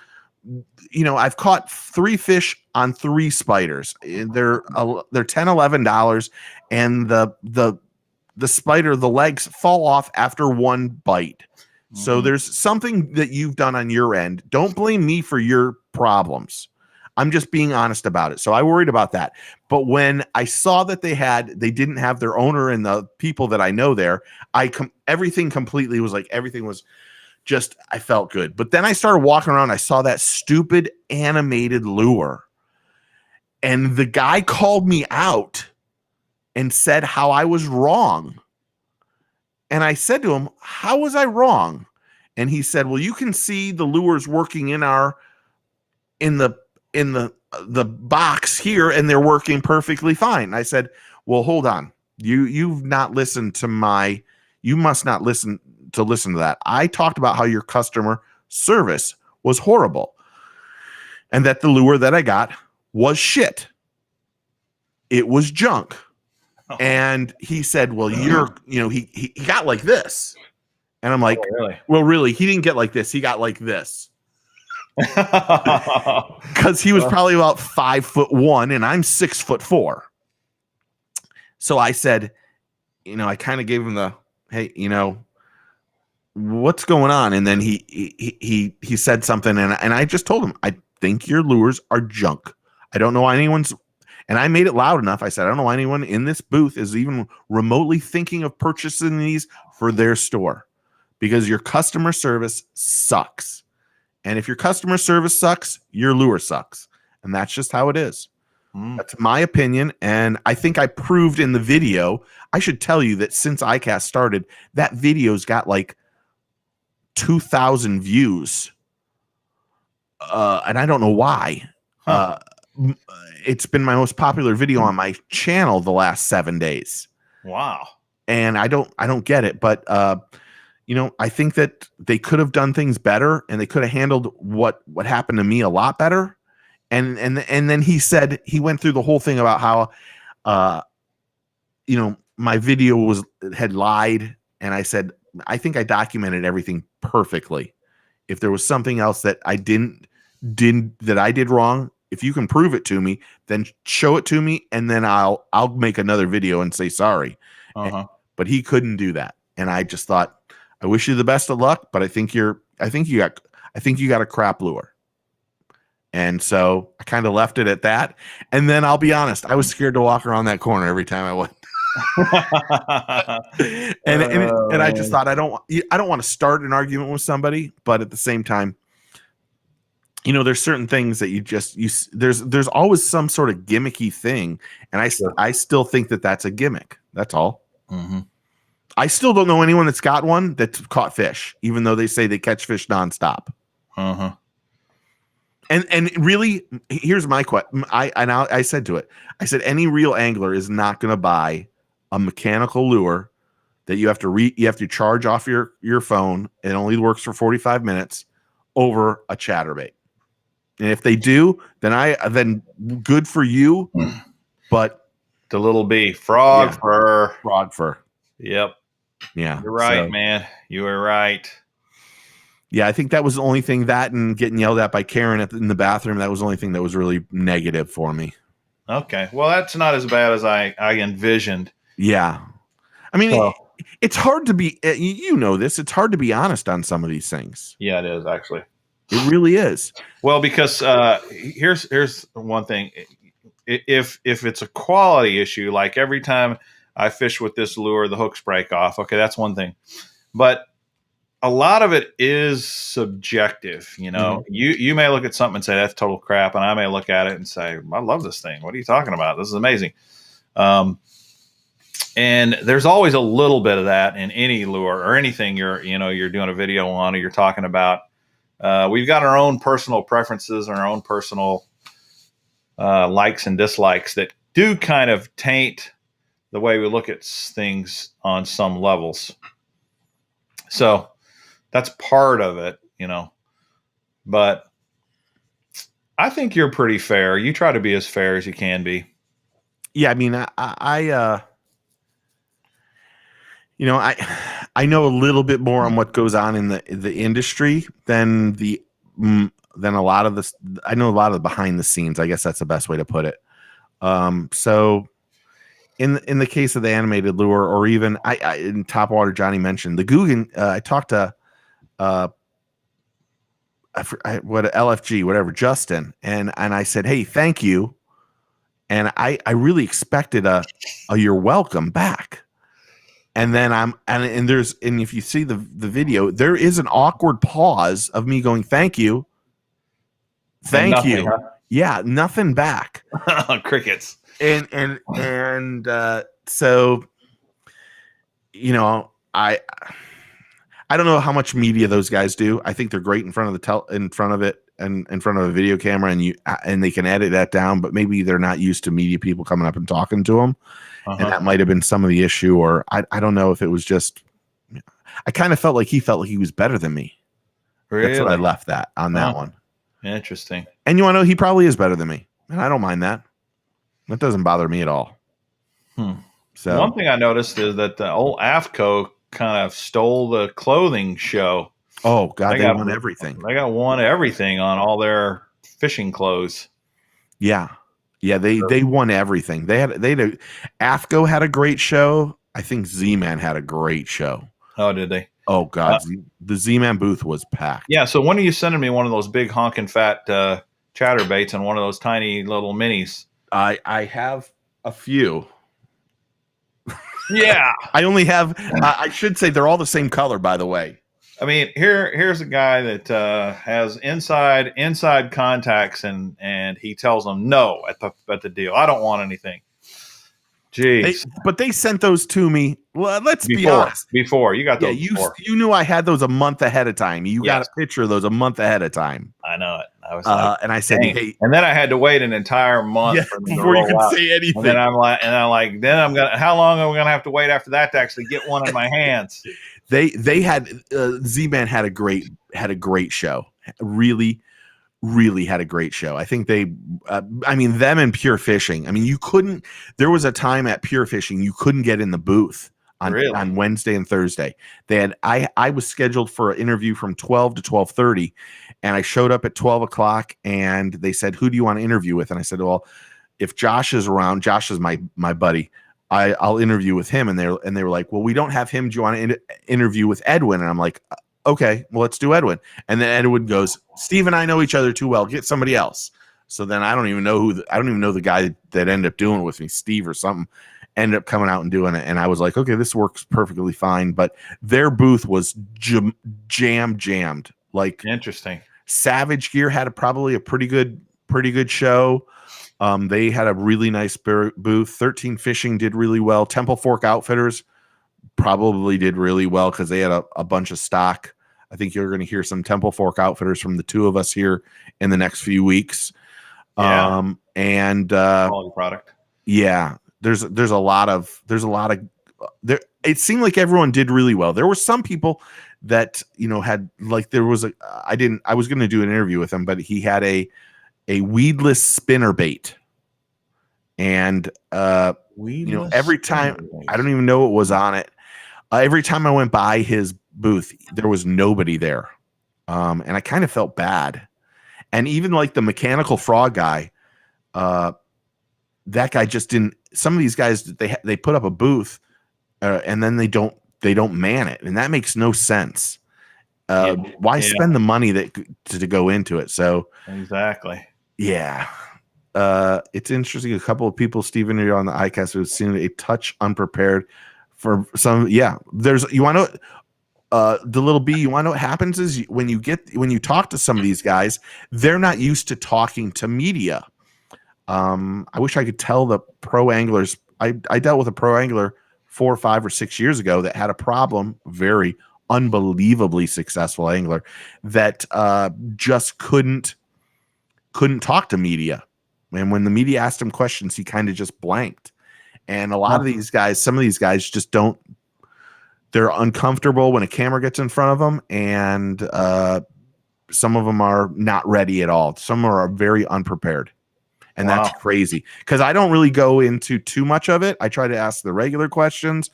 I've caught 3 fish on 3 spiders. They're $10-11, and the spider, the legs fall off after 1 bite. So there's something that you've done on your end. Don't blame me for your problems. I'm just being honest about it. So I worried about that. But when I saw that they didn't have their owner and the people that I know there, everything completely was like, everything was just, I felt good. But then I started walking around. I saw that stupid animated lure. And the guy called me out and said how I was wrong. And I said to him, how was I wrong? And he said, well, you can see the lures working in the box here, and they're working perfectly fine. And I said, well, hold on. You must not listen to that. I talked about how your customer service was horrible and that the lure that I got was shit. It was junk. And he said, well, he got like this. And I'm like, really? Well, really, he didn't get like this. He got like this. Because he was probably about 5'1" and I'm 6'4". So I said, I kind of gave him the, hey, what's going on? And then he said something, and I just told him, I think your lures are junk. I don't know why anyone's. And I made it loud enough. I said, I don't know why anyone in this booth is even remotely thinking of purchasing these for their store, because your customer service sucks. And if your customer service sucks, your lure sucks. And that's just how it is. That's my opinion. And I think I proved in the video. I should tell you that since iCast started, that video's got like 2,000 views. And I don't know why. It's been my most popular video on my channel the last 7 days. Wow. And I don't get it, but I think that they could have done things better, and they could have handled what happened to me a lot better. And then he said, he went through the whole thing about how my video had lied, and I said, I think I documented everything perfectly. If there was something else that I didn't I did wrong, if you can prove it to me, then show it to me, and then I'll make another video and say sorry. But he couldn't do that, and I just thought, I wish you the best of luck, but I think you got a crap lure. And so I kind of left it at that. And then I'll be honest, I was scared to walk around that corner every time I went. and I just thought, I don't want to start an argument with somebody, but at the same time, there's certain things that there's always some sort of gimmicky thing, and I still think that that's a gimmick. That's all. Mm-hmm. I still don't know anyone that's got one that's caught fish, even though they say they catch fish nonstop. Uh-huh. And really, here's my question. I said to it, I said, any real angler is not going to buy a mechanical lure that you have to charge off your phone. It only works for 45 minutes over a chatterbait. And if they do, then good for you. But the little B, frog fur. Yep. Yeah. You're right, man. You were right. Yeah, I think that was the only thing, that and getting yelled at by Karen in the bathroom. That was the only thing that was really negative for me. Okay. Well, that's not as bad as I envisioned. Yeah. I mean, it's hard to be, this, it's hard to be honest on some of these things. Yeah, it is actually. It really is. Well, because here's one thing. If it's a quality issue, like every time I fish with this lure, the hooks break off. Okay, that's one thing. But a lot of it is subjective. Mm-hmm. You may look at something and say that's total crap, and I may look at it and say, I love this thing. What are you talking about? This is amazing. And there's always a little bit of that in any lure or anything you're doing a video on or you're talking about. We've got our own personal preferences and our own personal likes and dislikes that do kind of taint the way we look at things on some levels. So that's part of it, but I think you're pretty fair. You try to be as fair as you can be. Yeah. I mean, I know a little bit more on what goes on in the industry than a lot of this. I know a lot of the behind the scenes. I guess that's the best way to put it. So in the case of the animated lure, or even in Topwater, Johnny mentioned the Googan. I talked to LFG, whatever, Justin, and I said, hey, thank you, and I really expected a you're welcome back. And then if you see the video, there is an awkward pause of me going, thank you. Huh? Yeah, nothing back. Crickets. And so, I don't know how much media those guys do. I think they're great in front of in front of a video camera, and they can edit that down, but maybe they're not used to media people coming up and talking to them. And that might have been some of the issue, or I don't know if it was just, I kind of felt like he was better than me. Really? That's what I left that on that one. Interesting. And you want to know, he probably is better than me, and I don't mind that. That doesn't bother me at all. So one thing I noticed is that the old AFCO kind of stole the clothing show. Oh God, they won everything. They won everything on all their fishing clothes. Yeah. Yeah, they won everything. They had AFCO had a great show. I think Z-Man had a great show. Oh, did they? Oh God, the Z-Man booth was packed. Yeah. So when are you sending me one of those big honking fat chatterbaits and one of those tiny little minis? I have a few. Yeah. I only have. I should say they're all the same color, by the way. I mean, here's a guy that has inside contacts, and he tells them no at the deal. I don't want anything. Jeez. But they sent those to me. Well, let's be honest. Before you got those. Yeah, you knew I had those a month ahead of time. You got a picture of those a month ahead of time. I know it. I was like, and I said, dang. hey, and then I had to wait an entire month before you could say anything. And then I'm like, how long are we gonna have to wait after that to actually get one in my hands? They had Z-Man had a great show. Really had a great show. I think them and Pure Fishing. I mean, there was a time at Pure Fishing you couldn't get in the booth on Wednesday and Thursday. They had I was scheduled for an interview from 12 to 12:30, and I showed up at 12 o'clock, and they said, "Who do you want to interview with?" And I said, "Well, if Josh is around, Josh is my buddy. I'll interview with him." And they were like, "Well, we don't have him. Do you want to interview with Edwin?" And I'm like, "Okay, well, let's do Edwin." And then Edwin goes, "Steve and I know each other too well. Get somebody else." So then I don't even know the guy that ended up doing it with me, Steve or something, ended up coming out and doing it. And I was like, okay, this works perfectly fine. But their booth was jammed. Like, interesting. Savage Gear had probably a pretty good show. They had a really nice booth. 13 Fishing did really well. Temple Fork Outfitters probably did really well because they had a bunch of stock. I think you're going to hear some Temple Fork Outfitters from the two of us here in the next few weeks. Yeah. And quality product. Yeah, there's a lot of there. It seemed like everyone did really well. There were some people that had, like, there was I was going to do an interview with him, but he had a weedless spinner bait, and every time, I don't even know what was on it. Every time I went by his booth, there was nobody there, and I kind of felt bad. And even like the mechanical frog guy, that guy just didn't. Some of these guys, they put up a booth, and then they don't man it, and that makes no sense. Why spend the money to go into it? So exactly. Yeah. It's interesting. A couple of people, Stephen, you're on the iCast, who have seen a touch unprepared for some. Yeah, you want to. The little B, you want to know what happens is when you talk to some of these guys, they're not used to talking to media. I wish I could tell the pro anglers. I dealt with a pro angler 4 or 5 or 6 years ago that had a problem, very unbelievably successful angler, that just couldn't talk to media. And when the media asked him questions, he kind of just blanked. And a lot of these guys, some of these guys just don't. They're uncomfortable when a camera gets in front of them, and some of them are not ready at all. Some are very unprepared, and that's crazy because I don't really go into too much of it. I try to ask the regular questions,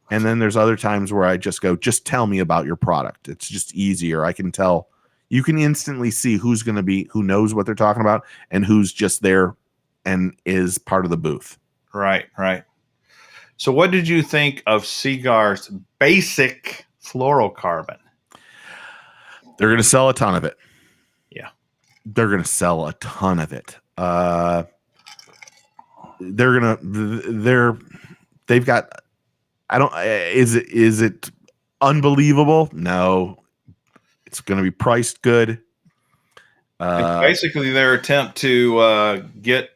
and then there's other times where I just go, just tell me about your product. It's just easier. I can tell. You can instantly see who knows what they're talking about, and who's just there and is part of the booth. Right. So what did you think of Seagar's basic fluorocarbon? They're going to sell a ton of it. Yeah. They're going to sell a ton of it. They've got, is it unbelievable? No. It's going to be priced good. It's basically their attempt to get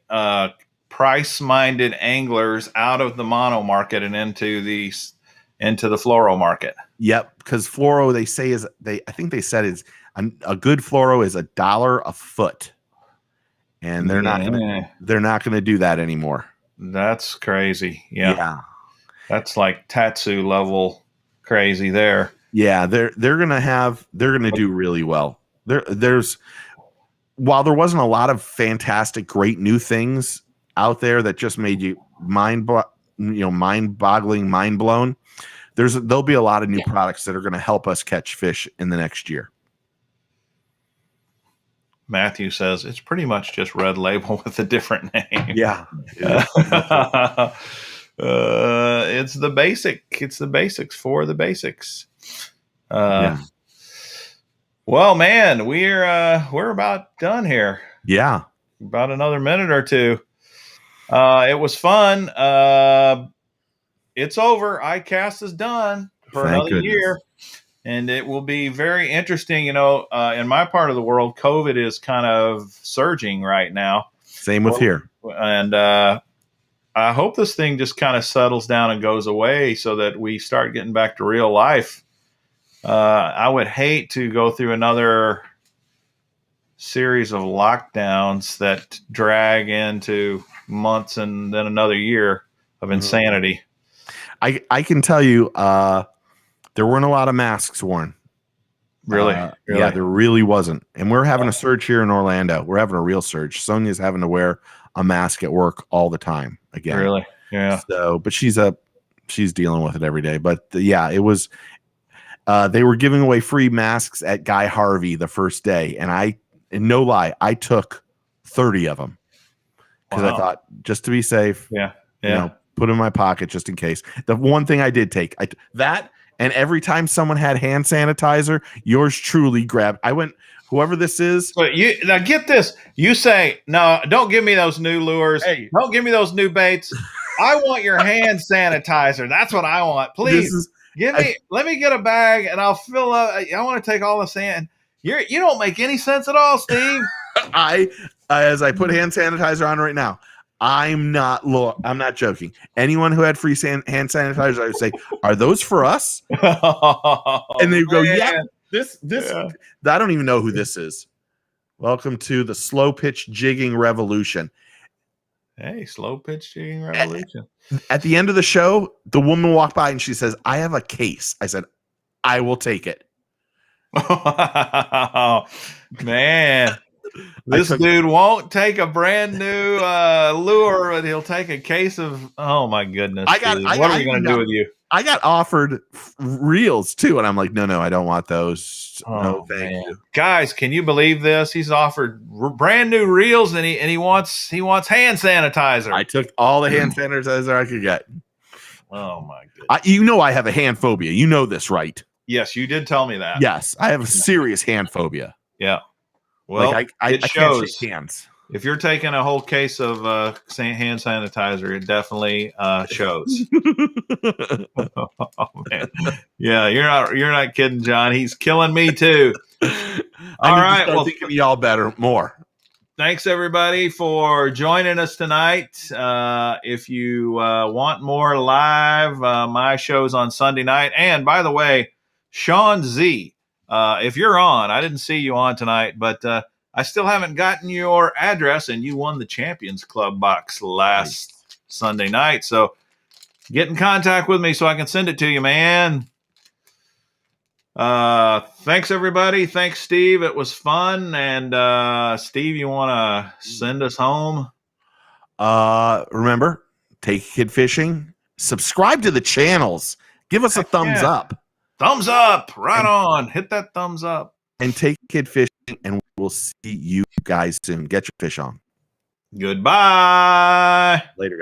price-minded anglers out of the mono market and into the fluoro market. Yep, because fluoro, I think they said is a good fluoro is $1 a foot, and they're not going to do that anymore. That's crazy. Yeah. That's like Tatsu level crazy there. Yeah, they're going to do really well. While there wasn't a lot of fantastic, great new things out there that just made you mind-boggling, mind-blown, there'll be a lot of new products that are going to help us catch fish in the next year. Matthew says it's pretty much just Red Label with a different name. Yeah. It's the basic. It's the basics for the basics. Well, man, we're about done here. Yeah. About another minute or two. It was fun. It's over. iCast is done for another year, and it will be very interesting. In my part of the world, COVID is kind of surging right now. Same with here. And I hope this thing just kind of settles down and goes away so that we start getting back to real life. I would hate to go through another series of lockdowns that drag into months and then another year of insanity. I can tell you there weren't a lot of masks worn. Really? Yeah, there really wasn't. And we're having a surge here in Orlando. We're having a real surge. Sonia's having to wear a mask at work all the time again. Really? Yeah. So, but she's a she's dealing with it every day. But yeah, it was. They were giving away free masks at Guy Harvey the first day, and no lie, I took 30 of them because I thought just to be safe, put in my pocket just in case. The one thing I did take that, and every time someone had hand sanitizer, yours truly grabbed. I went, whoever this is. But now get this. You say, no, don't give me those new lures. Hey. Don't give me those new baits. I want your hand sanitizer. That's what I want. Please. Let me get a bag and I'll fill up. I want to take all the sand. You don't make any sense at all, Steve. As I put hand sanitizer on right now, I'm not joking. Anyone who had free hand sanitizer, I would say, are those for us? And they go, yeah. This. I don't even know who this is. Welcome to the slow pitch jigging revolution. Hey, slow pitch jigging revolution. At the end of the show, the woman walked by and she says, I have a case. I said, I will take it. Oh, man. This dude won't take a brand new lure, but he'll take a case of, oh my goodness. What are we going to do with you? I got offered reels too, and I'm like, no, I don't want those. No, thank you. Guys, can you believe this? He's offered brand new reels, and he wants hand sanitizer. I took all the hand sanitizer I could get. Oh my goodness! I have a hand phobia. You know this, right? Yes, you did tell me that. Yes, I have a serious hand phobia. Yeah. Well, I can't shake hands. If you're taking a whole case of hand sanitizer, it definitely shows. Oh, man. Yeah, you're not kidding, John. He's killing me too. All right, well, thinking of y'all more. Thanks everybody for joining us tonight. If you want more live, my show's on Sunday night. And by the way, Sean Z, if you're on, I didn't see you on tonight, but I still haven't gotten your address, and you won the Champions Club box last Sunday night. So get in contact with me so I can send it to you, man. Thanks, everybody. Thanks, Steve. It was fun. And Steve, you want to send us home? Remember, take kid fishing. Subscribe to the channels. Give us a thumbs up. Thumbs up. Right on. Hit that thumbs up. And take kid fishing, and we'll see you guys soon. Get your fish on. Goodbye. Later.